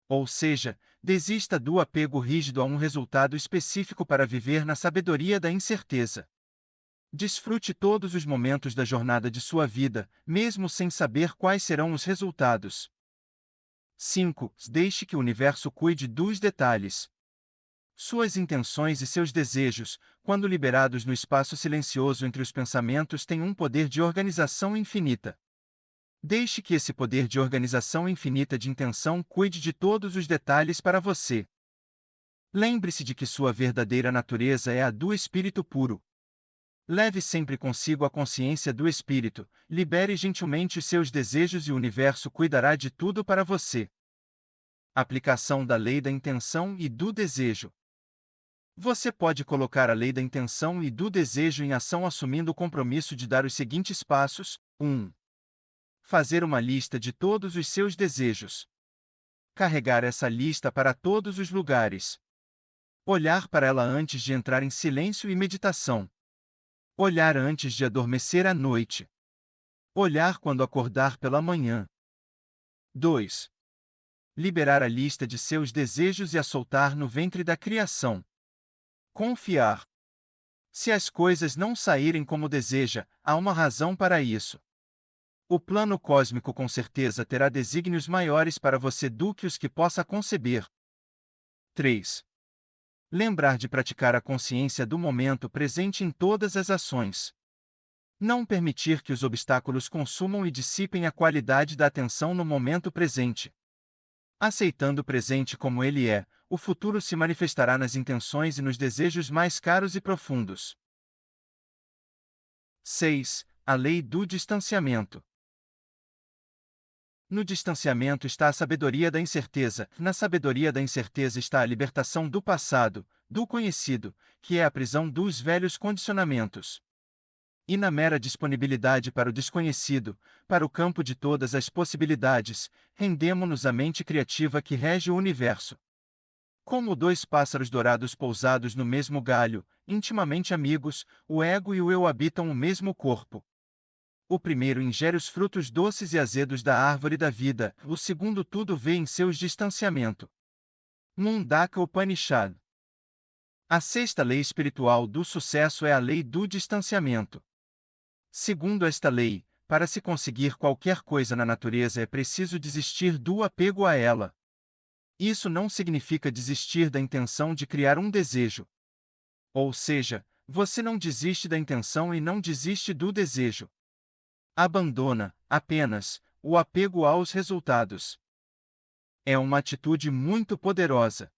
Ou seja, desista do apego rígido a um resultado específico para viver na sabedoria da incerteza. Desfrute todos os momentos da jornada de sua vida, mesmo sem saber quais serão os resultados. 5. Deixe que o universo cuide dos detalhes. Suas intenções e seus desejos, quando liberados no espaço silencioso entre os pensamentos, têm um poder de organização infinita. Deixe que esse poder de organização infinita de intenção cuide de todos os detalhes para você. Lembre-se de que sua verdadeira natureza é a do espírito puro. Leve sempre consigo a consciência do espírito, libere gentilmente os seus desejos e o universo cuidará de tudo para você. Aplicação da lei da intenção e do desejo. Você pode colocar a lei da intenção e do desejo em ação assumindo o compromisso de dar os seguintes passos. 1. Fazer uma lista de todos os seus desejos. Carregar essa lista para todos os lugares. Olhar para ela antes de entrar em silêncio e meditação. Olhar antes de adormecer à noite. Olhar quando acordar pela manhã. 2. Liberar a lista de seus desejos e a soltar no ventre da criação. Confiar. Se as coisas não saírem como deseja, há uma razão para isso. O plano cósmico com certeza terá desígnios maiores para você do que os que possa conceber. 3. Lembrar de praticar a consciência do momento presente em todas as ações. Não permitir que os obstáculos consumam e dissipem a qualidade da atenção no momento presente. Aceitando o presente como ele é, o futuro se manifestará nas intenções e nos desejos mais caros e profundos. 6. A lei do distanciamento. No distanciamento está a sabedoria da incerteza, na sabedoria da incerteza está a libertação do passado, do conhecido, que é a prisão dos velhos condicionamentos. E na mera disponibilidade para o desconhecido, para o campo de todas as possibilidades, rendemo-nos à mente criativa que rege o universo. Como dois pássaros dourados pousados no mesmo galho, intimamente amigos, o ego e o eu habitam o mesmo corpo. O primeiro ingere os frutos doces e azedos da árvore da vida, o segundo tudo vê em seus distanciamento. Mundaka Upanishad. A sexta lei espiritual do sucesso é a lei do distanciamento. Segundo esta lei, para se conseguir qualquer coisa na natureza é preciso desistir do apego a ela. Isso não significa desistir da intenção de criar um desejo. Ou seja, você não desiste da intenção e não desiste do desejo. Abandona, apenas, o apego aos resultados. É uma atitude muito poderosa.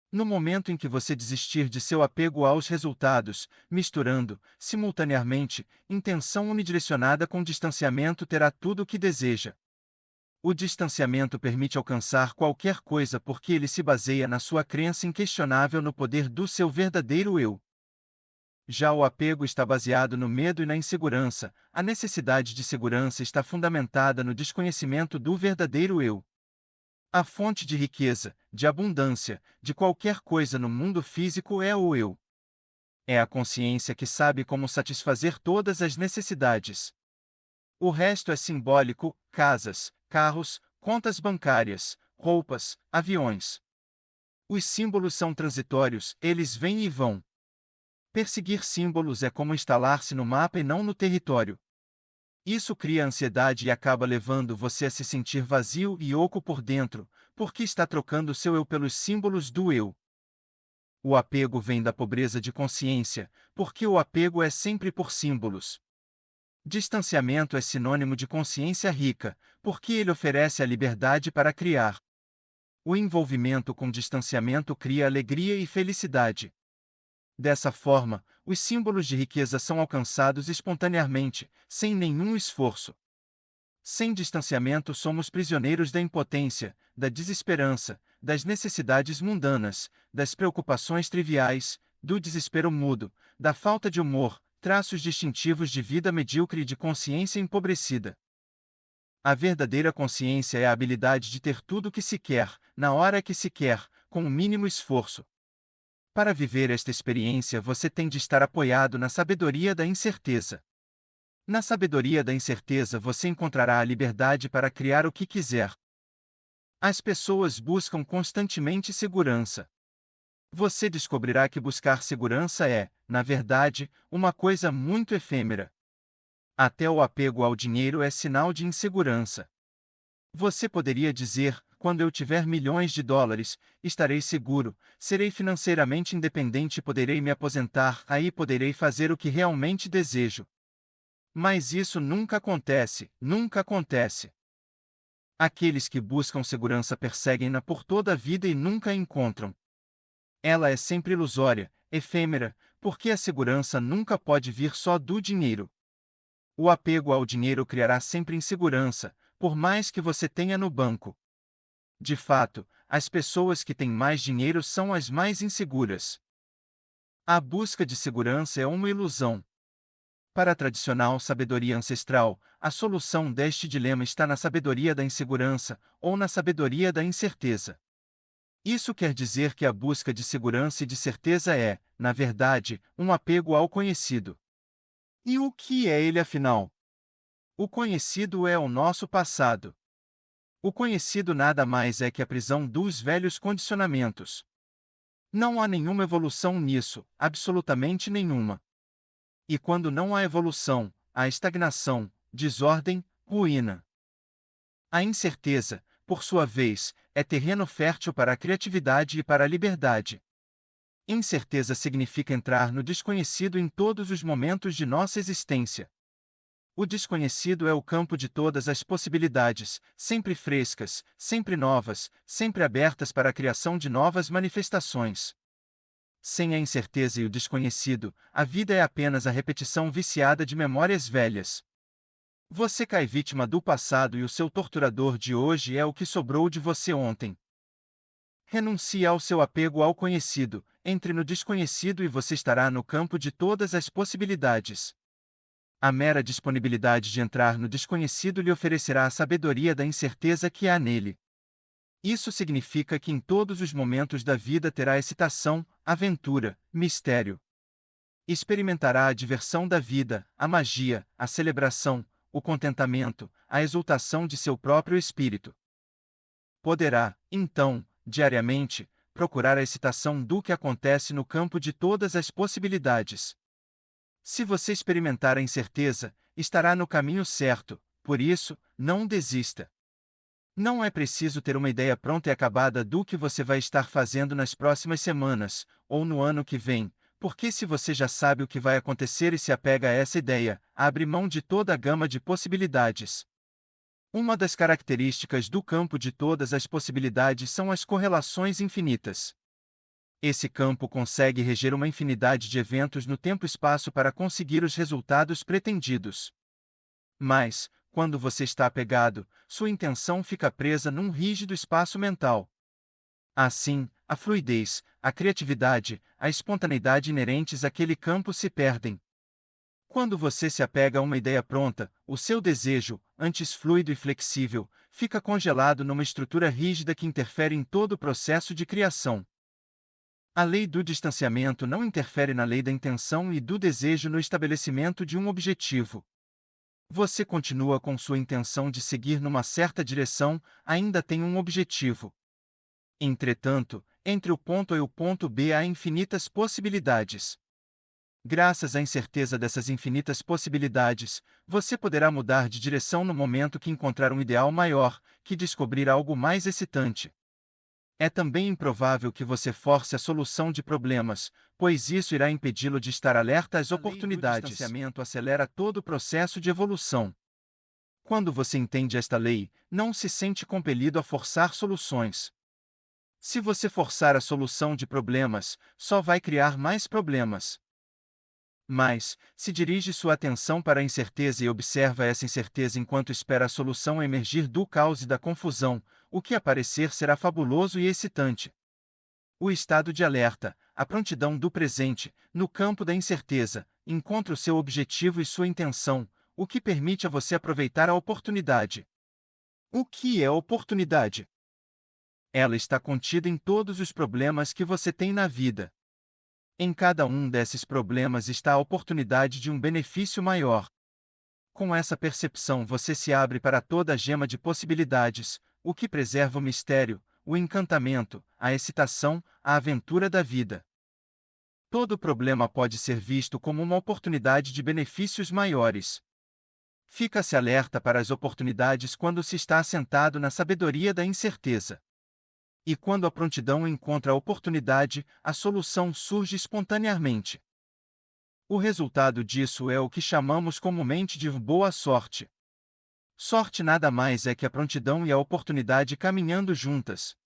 No momento em que você desistir de seu apego aos resultados, misturando, simultaneamente, intenção unidirecionada com distanciamento terá tudo o que deseja. O distanciamento permite alcançar qualquer coisa porque ele se baseia na sua crença inquestionável no poder do seu verdadeiro eu. Já o apego está baseado no medo e na insegurança, a necessidade de segurança está fundamentada no desconhecimento do verdadeiro eu. A fonte de riqueza, de abundância, de qualquer coisa no mundo físico é o eu. É a consciência que sabe como satisfazer todas as necessidades. O resto é simbólico: casas, carros, contas bancárias, roupas, aviões. Os símbolos são transitórios, eles vêm e vão. Perseguir símbolos é como instalar-se no mapa e não no território. Isso cria ansiedade e acaba levando você a se sentir vazio e oco por dentro, porque está trocando seu eu pelos símbolos do eu. O apego vem da pobreza de consciência, porque o apego é sempre por símbolos. Distanciamento é sinônimo de consciência rica, porque ele oferece a liberdade para criar. O envolvimento com distanciamento cria alegria e felicidade. Dessa forma, os símbolos de riqueza são alcançados espontaneamente, sem nenhum esforço. Sem distanciamento somos prisioneiros da impotência, da desesperança, das necessidades mundanas, das preocupações triviais, do desespero mudo, da falta de humor, traços distintivos de vida medíocre e de consciência empobrecida. A verdadeira consciência é a habilidade de ter tudo o que se quer, na hora que se quer, com o mínimo esforço. Para viver esta experiência, você tem de estar apoiado na sabedoria da incerteza. Na sabedoria da incerteza, você encontrará a liberdade para criar o que quiser. As pessoas buscam constantemente segurança. Você descobrirá que buscar segurança é, na verdade, uma coisa muito efêmera. Até o apego ao dinheiro é sinal de insegurança. Você poderia dizer: quando eu tiver milhões de dólares, estarei seguro, serei financeiramente independente e poderei me aposentar, aí poderei fazer o que realmente desejo. Mas isso nunca acontece, nunca acontece. Aqueles que buscam segurança perseguem-na por toda a vida e nunca a encontram. Ela é sempre ilusória, efêmera, porque a segurança nunca pode vir só do dinheiro. O apego ao dinheiro criará sempre insegurança, por mais que você tenha no banco. De fato, as pessoas que têm mais dinheiro são as mais inseguras. A busca de segurança é uma ilusão. Para a tradicional sabedoria ancestral, a solução deste dilema está na sabedoria da insegurança, ou na sabedoria da incerteza. Isso quer dizer que a busca de segurança e de certeza é, na verdade, um apego ao conhecido. E o que é ele afinal? O conhecido é o nosso passado. O conhecido nada mais é que a prisão dos velhos condicionamentos. Não há nenhuma evolução nisso, absolutamente nenhuma. E quando não há evolução, há estagnação, desordem, ruína. A incerteza, por sua vez, é terreno fértil para a criatividade e para a liberdade. Incerteza significa entrar no desconhecido em todos os momentos de nossa existência. O desconhecido é o campo de todas as possibilidades, sempre frescas, sempre novas, sempre abertas para a criação de novas manifestações. Sem a incerteza e o desconhecido, a vida é apenas a repetição viciada de memórias velhas. Você cai vítima do passado e o seu torturador de hoje é o que sobrou de você ontem. Renuncie ao seu apego ao conhecido, entre no desconhecido e você estará no campo de todas as possibilidades. A mera disponibilidade de entrar no desconhecido lhe oferecerá a sabedoria da incerteza que há nele. Isso significa que em todos os momentos da vida terá excitação, aventura, mistério. Experimentará a diversão da vida, a magia, a celebração, o contentamento, a exultação de seu próprio espírito. Poderá, então, diariamente, procurar a excitação do que acontece no campo de todas as possibilidades. Se você experimentar a incerteza, estará no caminho certo, por isso, não desista. Não é preciso ter uma ideia pronta e acabada do que você vai estar fazendo nas próximas semanas, ou no ano que vem, porque se você já sabe o que vai acontecer e se apega a essa ideia, abre mão de toda a gama de possibilidades. Uma das características do campo de todas as possibilidades são as correlações infinitas. Esse campo consegue reger uma infinidade de eventos no tempo-espaço para conseguir os resultados pretendidos. Mas, quando você está apegado, sua intenção fica presa num rígido espaço mental. Assim, a fluidez, a criatividade, a espontaneidade inerentes àquele campo se perdem. Quando você se apega a uma ideia pronta, o seu desejo, antes fluido e flexível, fica congelado numa estrutura rígida que interfere em todo o processo de criação. A lei do distanciamento não interfere na lei da intenção e do desejo no estabelecimento de um objetivo. Você continua com sua intenção de seguir numa certa direção, ainda tem um objetivo. Entretanto, entre o ponto A e o ponto B há infinitas possibilidades. Graças à incerteza dessas infinitas possibilidades, você poderá mudar de direção no momento que encontrar um ideal maior, que descobrir algo mais excitante. É também improvável que você force a solução de problemas, pois isso irá impedi-lo de estar alerta às oportunidades. O distanciamento acelera todo o processo de evolução. Quando você entende esta lei, não se sente compelido a forçar soluções. Se você forçar a solução de problemas, só vai criar mais problemas. Mas, se dirige sua atenção para a incerteza e observa essa incerteza enquanto espera a solução emergir do caos e da confusão, o que aparecer será fabuloso e excitante. O estado de alerta, a prontidão do presente, no campo da incerteza, encontra o seu objetivo e sua intenção, o que permite a você aproveitar a oportunidade. O que é oportunidade? Ela está contida em todos os problemas que você tem na vida. Em cada um desses problemas está a oportunidade de um benefício maior. Com essa percepção você se abre para toda a gama de possibilidades, o que preserva o mistério, o encantamento, a excitação, a aventura da vida. Todo problema pode ser visto como uma oportunidade de benefícios maiores. Fica-se alerta para as oportunidades quando se está assentado na sabedoria da incerteza. E quando a prontidão encontra a oportunidade, a solução surge espontaneamente. O resultado disso é o que chamamos comumente de boa sorte. Sorte nada mais é que a prontidão e a oportunidade caminhando juntas.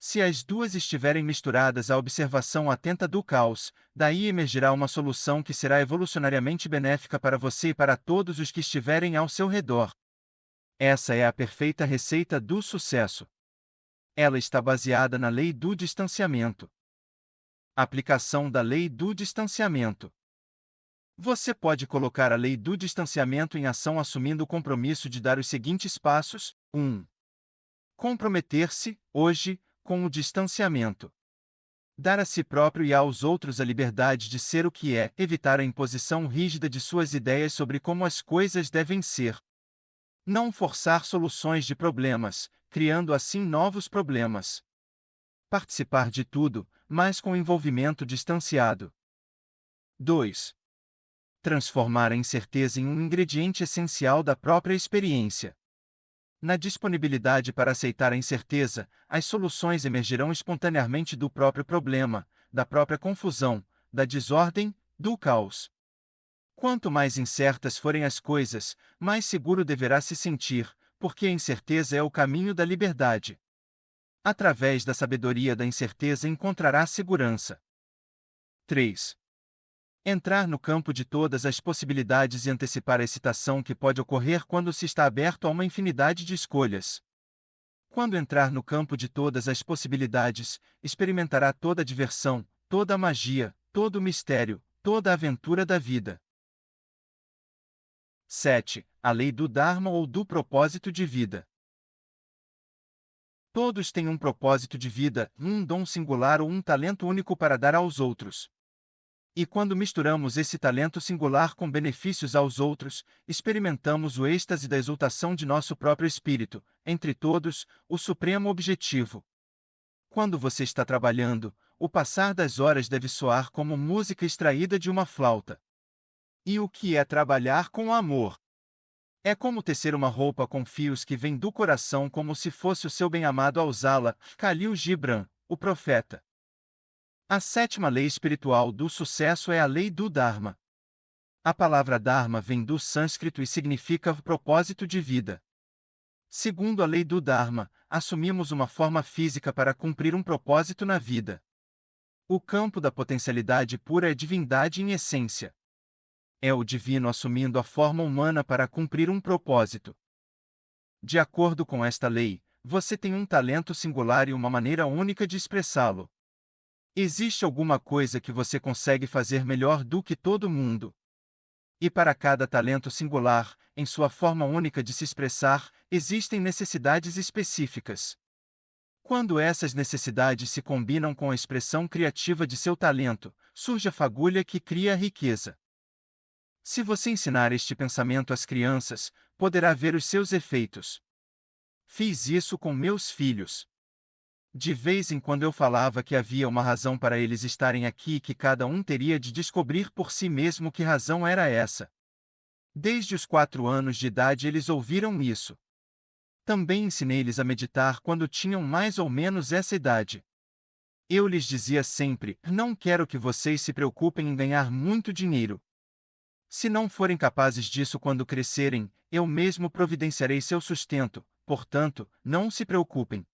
Se as duas estiverem misturadas à observação atenta do caos, daí emergirá uma solução que será evolucionariamente benéfica para você e para todos os que estiverem ao seu redor. Essa é a perfeita receita do sucesso. Ela está baseada na lei do distanciamento. Aplicação da lei do distanciamento. Você pode colocar a lei do distanciamento em ação assumindo o compromisso de dar os seguintes passos: 1. Comprometer-se, hoje, com o distanciamento. Dar a si próprio e aos outros a liberdade de ser o que é, evitar a imposição rígida de suas ideias sobre como as coisas devem ser. Não forçar soluções de problemas, criando assim novos problemas. Participar de tudo, mas com envolvimento distanciado. 2. Transformar a incerteza em um ingrediente essencial da própria experiência. Na disponibilidade para aceitar a incerteza, as soluções emergirão espontaneamente do próprio problema, da própria confusão, da desordem, do caos. Quanto mais incertas forem as coisas, mais seguro deverá se sentir, porque a incerteza é o caminho da liberdade. Através da sabedoria da incerteza encontrará segurança. 3. Entrar no campo de todas as possibilidades e antecipar a excitação que pode ocorrer quando se está aberto a uma infinidade de escolhas. Quando entrar no campo de todas as possibilidades, experimentará toda a diversão, toda a magia, todo o mistério, toda a aventura da vida. 7. A lei do Dharma ou do propósito de vida. Todos têm um propósito de vida, um dom singular ou um talento único para dar aos outros. E quando misturamos esse talento singular com benefícios aos outros, experimentamos o êxtase da exultação de nosso próprio espírito, entre todos, o supremo objetivo. Quando você está trabalhando, o passar das horas deve soar como música extraída de uma flauta. E o que é trabalhar com amor? É como tecer uma roupa com fios que vêm do coração como se fosse o seu bem-amado a usá-la, Khalil Gibran, o profeta. A sétima lei espiritual do sucesso é a lei do Dharma. A palavra Dharma vem do sânscrito e significa propósito de vida. Segundo a lei do Dharma, assumimos uma forma física para cumprir um propósito na vida. O campo da potencialidade pura é divindade em essência. É o divino assumindo a forma humana para cumprir um propósito. De acordo com esta lei, você tem um talento singular e uma maneira única de expressá-lo. Existe alguma coisa que você consegue fazer melhor do que todo mundo? E para cada talento singular, em sua forma única de se expressar, existem necessidades específicas. Quando essas necessidades se combinam com a expressão criativa de seu talento, surge a fagulha que cria a riqueza. Se você ensinar este pensamento às crianças, poderá ver os seus efeitos. Fiz isso com meus filhos. De vez em quando eu falava que havia uma razão para eles estarem aqui e que cada um teria de descobrir por si mesmo que razão era essa. Desde os 4 anos de idade eles ouviram isso. Também ensinei-lhes a meditar quando tinham mais ou menos essa idade. Eu lhes dizia sempre: não quero que vocês se preocupem em ganhar muito dinheiro. Se não forem capazes disso quando crescerem, eu mesmo providenciarei seu sustento, portanto, não se preocupem.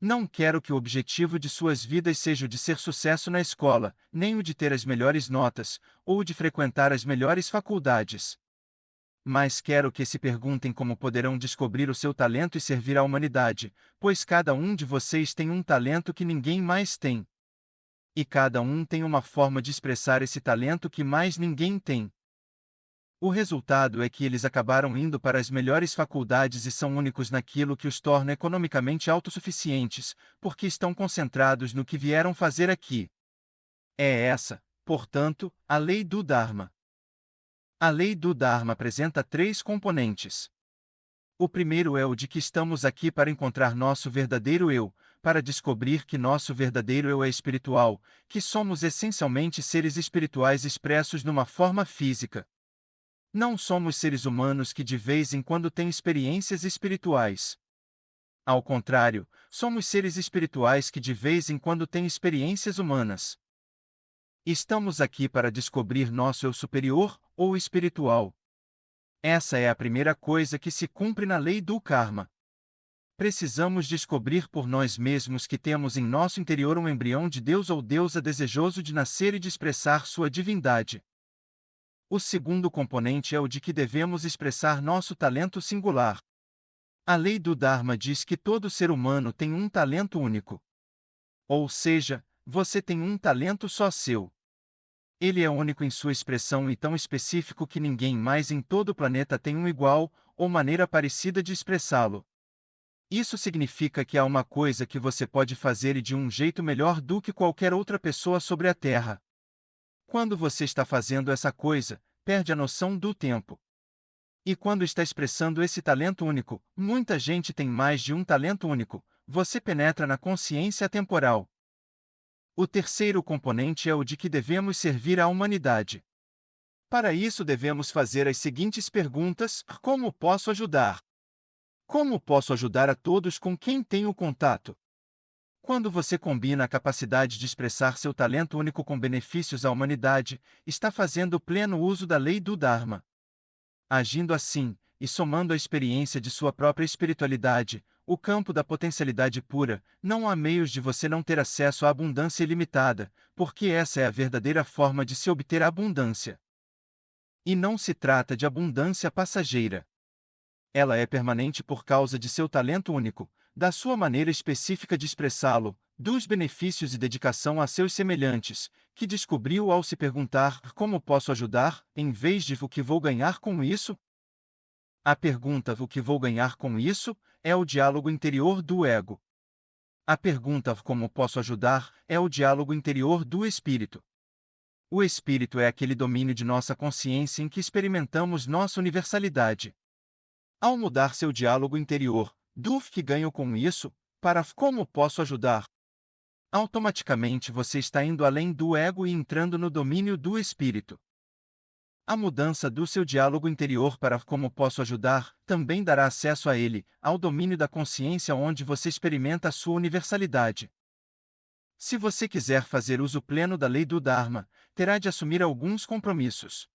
Não quero que o objetivo de suas vidas seja o de ser sucesso na escola, nem o de ter as melhores notas, ou de frequentar as melhores faculdades. Mas quero que se perguntem como poderão descobrir o seu talento e servir à humanidade, pois cada um de vocês tem um talento que ninguém mais tem. E cada um tem uma forma de expressar esse talento que mais ninguém tem. O resultado é que eles acabaram indo para as melhores faculdades e são únicos naquilo que os torna economicamente autossuficientes, porque estão concentrados no que vieram fazer aqui. É essa, portanto, a lei do Dharma. A lei do Dharma apresenta três componentes. O primeiro é o de que estamos aqui para encontrar nosso verdadeiro eu, para descobrir que nosso verdadeiro eu é espiritual, que somos essencialmente seres espirituais expressos numa forma física. Não somos seres humanos que de vez em quando têm experiências espirituais. Ao contrário, somos seres espirituais que de vez em quando têm experiências humanas. Estamos aqui para descobrir nosso eu superior, ou espiritual. Essa é a primeira coisa que se cumpre na lei do karma. Precisamos descobrir por nós mesmos que temos em nosso interior um embrião de Deus ou deusa desejoso de nascer e de expressar sua divindade. O segundo componente é o de que devemos expressar nosso talento singular. A lei do Dharma diz que todo ser humano tem um talento único. Ou seja, você tem um talento só seu. Ele é único em sua expressão e tão específico que ninguém mais em todo o planeta tem um igual, ou maneira parecida de expressá-lo. Isso significa que há uma coisa que você pode fazer e de um jeito melhor do que qualquer outra pessoa sobre a Terra. Quando você está fazendo essa coisa, perde a noção do tempo. E quando está expressando esse talento único, muita gente tem mais de um talento único, você penetra na consciência temporal. O terceiro componente é o de que devemos servir à humanidade. Para isso devemos fazer as seguintes perguntas: como posso ajudar? Como posso ajudar a todos com quem tenho contato? Quando você combina a capacidade de expressar seu talento único com benefícios à humanidade, está fazendo pleno uso da lei do Dharma. Agindo assim, e somando a experiência de sua própria espiritualidade, o campo da potencialidade pura, não há meios de você não ter acesso à abundância ilimitada, porque essa é a verdadeira forma de se obter a abundância. E não se trata de abundância passageira. Ela é permanente por causa de seu talento único, da sua maneira específica de expressá-lo, dos benefícios e dedicação a seus semelhantes, que descobriu ao se perguntar como posso ajudar, em vez de o que vou ganhar com isso? A pergunta o que vou ganhar com isso é o diálogo interior do ego. A pergunta como posso ajudar é o diálogo interior do espírito. O espírito é aquele domínio de nossa consciência em que experimentamos nossa universalidade. Ao mudar seu diálogo interior, do que ganho com isso, para como posso ajudar, automaticamente você está indo além do ego e entrando no domínio do espírito. A mudança do seu diálogo interior para como posso ajudar também dará acesso a ele, ao domínio da consciência onde você experimenta a sua universalidade. Se você quiser fazer uso pleno da lei do Dharma, terá de assumir alguns compromissos.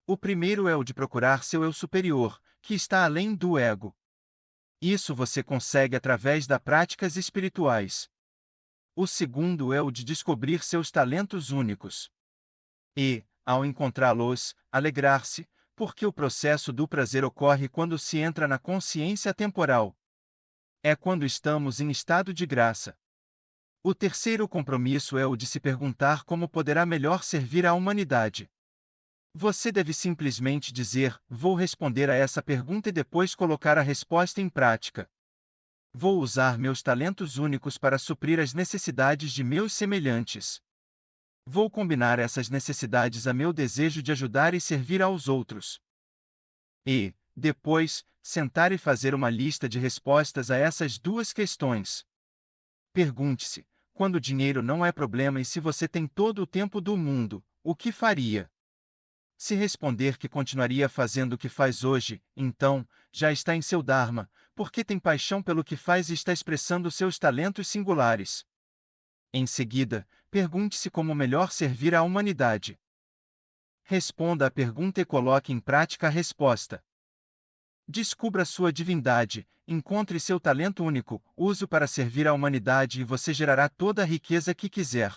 O primeiro é o de procurar seu eu superior, que está além do ego. Isso você consegue através das práticas espirituais. O segundo é o de descobrir seus talentos únicos. E, ao encontrá-los, alegrar-se, porque o processo do prazer ocorre quando se entra na consciência temporal. É quando estamos em estado de graça. O terceiro compromisso é o de se perguntar como poderá melhor servir à humanidade. Você deve simplesmente dizer: vou responder a essa pergunta e depois colocar a resposta em prática. Vou usar meus talentos únicos para suprir as necessidades de meus semelhantes. Vou combinar essas necessidades a meu desejo de ajudar e servir aos outros. E, depois, sentar e fazer uma lista de respostas a essas duas questões. Pergunte-se: quando o dinheiro não é problema e se você tem todo o tempo do mundo, o que faria? Se responder que continuaria fazendo o que faz hoje, então, já está em seu Dharma, porque tem paixão pelo que faz e está expressando seus talentos singulares. Em seguida, pergunte-se como melhor servir à humanidade. Responda a pergunta e coloque em prática a resposta. Descubra sua divindade, encontre seu talento único, use-o para servir à humanidade e você gerará toda a riqueza que quiser.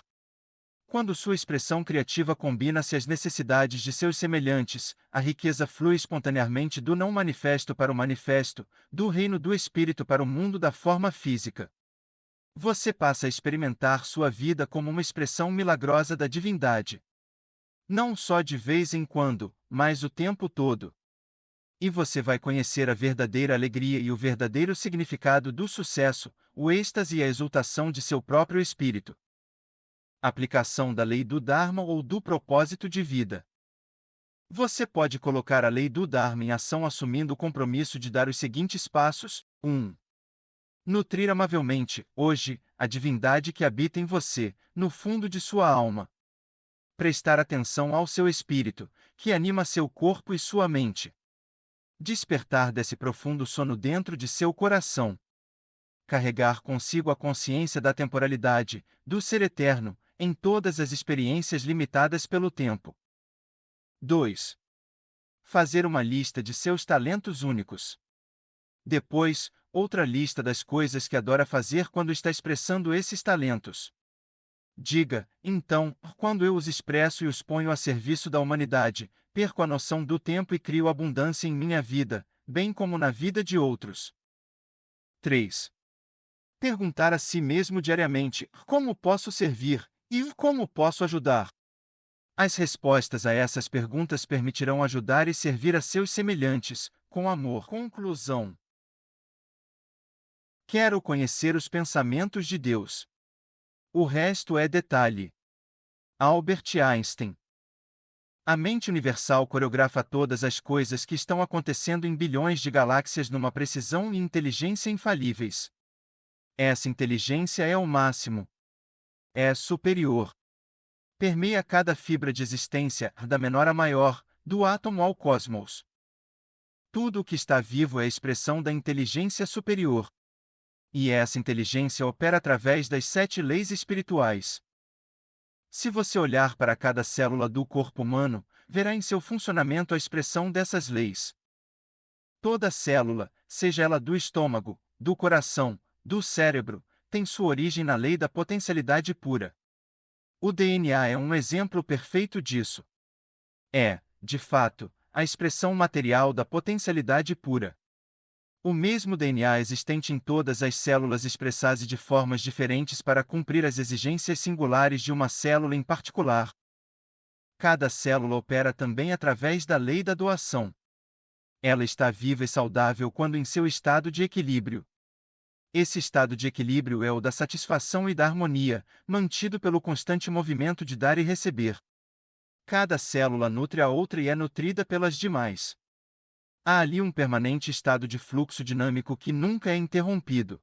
Quando sua expressão criativa combina-se às necessidades de seus semelhantes, a riqueza flui espontaneamente do não manifesto para o manifesto, do reino do espírito para o mundo da forma física. Você passa a experimentar sua vida como uma expressão milagrosa da divindade. Não só de vez em quando, mas o tempo todo. E você vai conhecer a verdadeira alegria e o verdadeiro significado do sucesso, o êxtase e a exultação de seu próprio espírito. Aplicação da lei do Dharma ou do propósito de vida. Você pode colocar a lei do Dharma em ação assumindo o compromisso de dar os seguintes passos. 1. Nutrir amavelmente, hoje, a divindade que habita em você, no fundo de sua alma. Prestar atenção ao seu espírito, que anima seu corpo e sua mente. Despertar desse profundo sono dentro de seu coração. Carregar consigo a consciência da temporalidade, do ser eterno, em todas as experiências limitadas pelo tempo. 2. Fazer uma lista de seus talentos únicos. Depois, outra lista das coisas que adora fazer quando está expressando esses talentos. Diga, então, quando eu os expresso e os ponho a serviço da humanidade, perco a noção do tempo e crio abundância em minha vida, bem como na vida de outros. 3. Perguntar a si mesmo diariamente: como posso servir? E como posso ajudar? As respostas a essas perguntas permitirão ajudar e servir a seus semelhantes, com amor. Conclusão. Quero conhecer os pensamentos de Deus. O resto é detalhe. Albert Einstein. A mente universal coreografa todas as coisas que estão acontecendo em bilhões de galáxias numa precisão e inteligência infalíveis. Essa inteligência é o máximo. É superior. Permeia cada fibra de existência, da menor à maior, do átomo ao cosmos. Tudo o que está vivo é a expressão da inteligência superior. E essa inteligência opera através das 7 leis espirituais. Se você olhar para cada célula do corpo humano, verá em seu funcionamento a expressão dessas leis. Toda célula, seja ela do estômago, do coração, do cérebro, tem sua origem na lei da potencialidade pura. O DNA é um exemplo perfeito disso. É, de fato, a expressão material da potencialidade pura. O mesmo DNA existente em todas as células expressa-se de formas diferentes para cumprir as exigências singulares de uma célula em particular. Cada célula opera também através da lei da doação. Ela está viva e saudável quando em seu estado de equilíbrio. Esse estado de equilíbrio é o da satisfação e da harmonia, mantido pelo constante movimento de dar e receber. Cada célula nutre a outra e é nutrida pelas demais. Há ali um permanente estado de fluxo dinâmico que nunca é interrompido.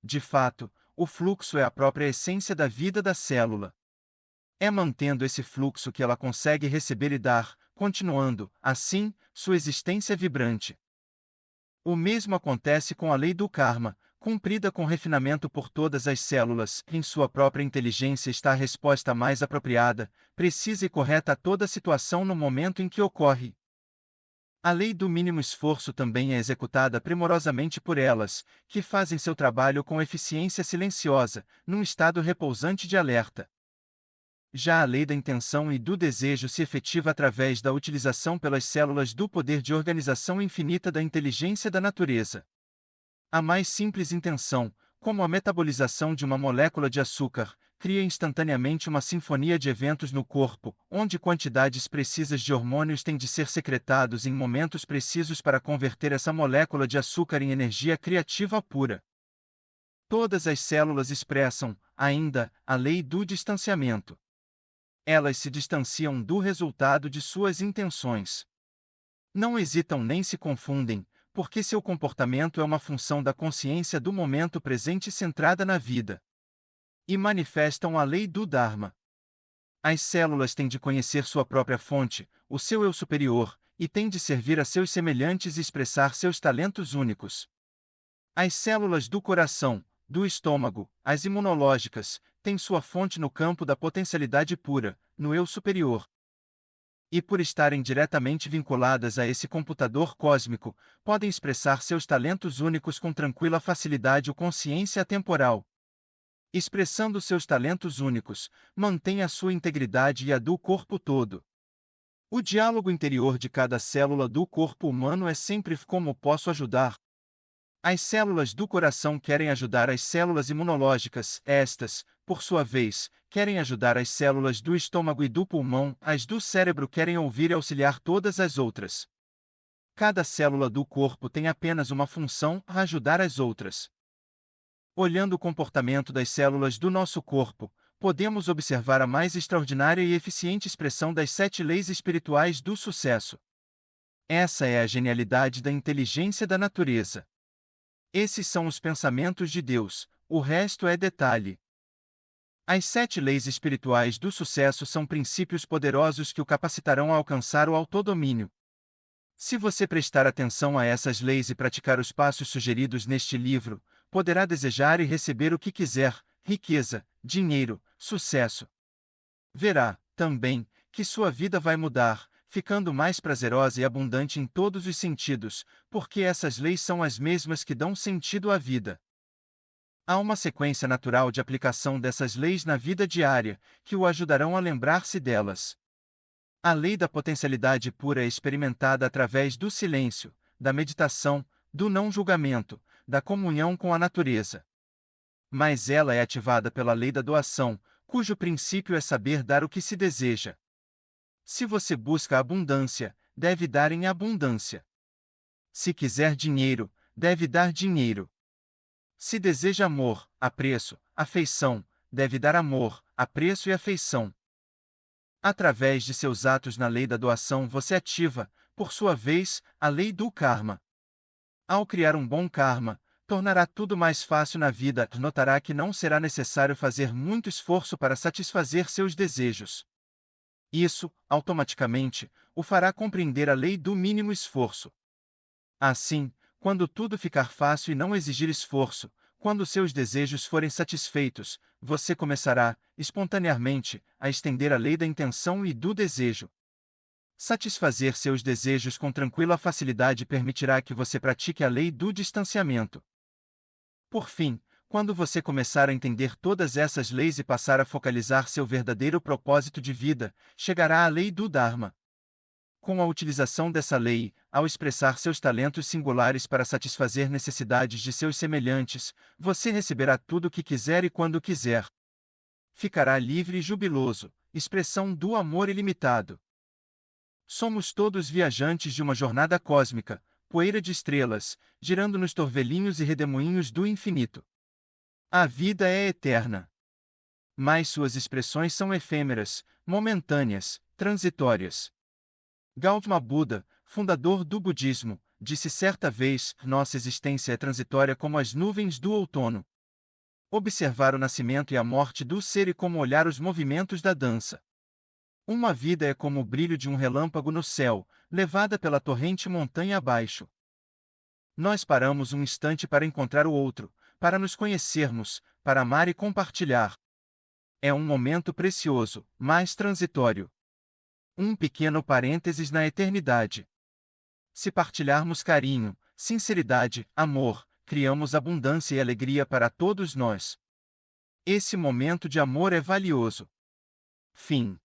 De fato, o fluxo é a própria essência da vida da célula. É mantendo esse fluxo que ela consegue receber e dar, continuando, assim, sua existência vibrante. O mesmo acontece com a lei do karma, cumprida com refinamento por todas as células. Em sua própria inteligência está a resposta mais apropriada, precisa e correta a toda situação no momento em que ocorre. A lei do mínimo esforço também é executada primorosamente por elas, que fazem seu trabalho com eficiência silenciosa, num estado repousante de alerta. Já a lei da intenção e do desejo se efetiva através da utilização pelas células do poder de organização infinita da inteligência da natureza. A mais simples intenção, como a metabolização de uma molécula de açúcar, cria instantaneamente uma sinfonia de eventos no corpo, onde quantidades precisas de hormônios têm de ser secretados em momentos precisos para converter essa molécula de açúcar em energia criativa pura. Todas as células expressam, ainda, a lei do distanciamento. Elas se distanciam do resultado de suas intenções. Não hesitam nem se confundem, porque seu comportamento é uma função da consciência do momento presente centrada na vida. E manifestam a lei do Dharma. As células têm de conhecer sua própria fonte, o seu eu superior, e têm de servir a seus semelhantes e expressar seus talentos únicos. As células do coração, do estômago, as imunológicas, têm sua fonte no campo da potencialidade pura, no eu superior. E por estarem diretamente vinculadas a esse computador cósmico, podem expressar seus talentos únicos com tranquila facilidade ou consciência atemporal. Expressando seus talentos únicos, mantém a sua integridade e a do corpo todo. O diálogo interior de cada célula do corpo humano é sempre: como posso ajudar? As células do coração querem ajudar as células imunológicas, estas, por sua vez, querem ajudar as células do estômago e do pulmão, as do cérebro querem ouvir e auxiliar todas as outras. Cada célula do corpo tem apenas uma função: ajudar as outras. Olhando o comportamento das células do nosso corpo, podemos observar a mais extraordinária e eficiente expressão das 7 leis espirituais do sucesso. Essa é a genialidade da inteligência da natureza. Esses são os pensamentos de Deus, o resto é detalhe. As 7 leis espirituais do sucesso são princípios poderosos que o capacitarão a alcançar o autodomínio. Se você prestar atenção a essas leis e praticar os passos sugeridos neste livro, poderá desejar e receber o que quiser: riqueza, dinheiro, sucesso. Verá, também, que sua vida vai mudar, ficando mais prazerosa e abundante em todos os sentidos, porque essas leis são as mesmas que dão sentido à vida. Há uma sequência natural de aplicação dessas leis na vida diária, que o ajudarão a lembrar-se delas. A lei da potencialidade pura é experimentada através do silêncio, da meditação, do não julgamento, da comunhão com a natureza. Mas ela é ativada pela lei da doação, cujo princípio é saber dar o que se deseja. Se você busca abundância, deve dar em abundância. Se quiser dinheiro, deve dar dinheiro. Se deseja amor, apreço, afeição, deve dar amor, apreço e afeição. Através de seus atos na lei da doação você ativa, por sua vez, a lei do karma. Ao criar um bom karma, tornará tudo mais fácil na vida, notará que não será necessário fazer muito esforço para satisfazer seus desejos. Isso, automaticamente, o fará compreender a lei do mínimo esforço. Assim, quando tudo ficar fácil e não exigir esforço, quando seus desejos forem satisfeitos, você começará, espontaneamente, a estender a lei da intenção e do desejo. Satisfazer seus desejos com tranquila facilidade permitirá que você pratique a lei do distanciamento. Por fim, quando você começar a entender todas essas leis e passar a focalizar seu verdadeiro propósito de vida, chegará à lei do Dharma. Com a utilização dessa lei, ao expressar seus talentos singulares para satisfazer necessidades de seus semelhantes, você receberá tudo o que quiser e quando quiser. Ficará livre e jubiloso, expressão do amor ilimitado. Somos todos viajantes de uma jornada cósmica, poeira de estrelas, girando nos torvelinhos e redemoinhos do infinito. A vida é eterna. Mas suas expressões são efêmeras, momentâneas, transitórias. Gautama Buda, fundador do budismo, disse certa vez: nossa existência é transitória como as nuvens do outono. Observar o nascimento e a morte do ser é como olhar os movimentos da dança. Uma vida é como o brilho de um relâmpago no céu, levada pela torrente montanha abaixo. Nós paramos um instante para encontrar o outro, para nos conhecermos, para amar e compartilhar. É um momento precioso, mas transitório. Um pequeno parênteses na eternidade. Se partilharmos carinho, sinceridade, amor, criamos abundância e alegria para todos nós. Esse momento de amor é valioso. Fim.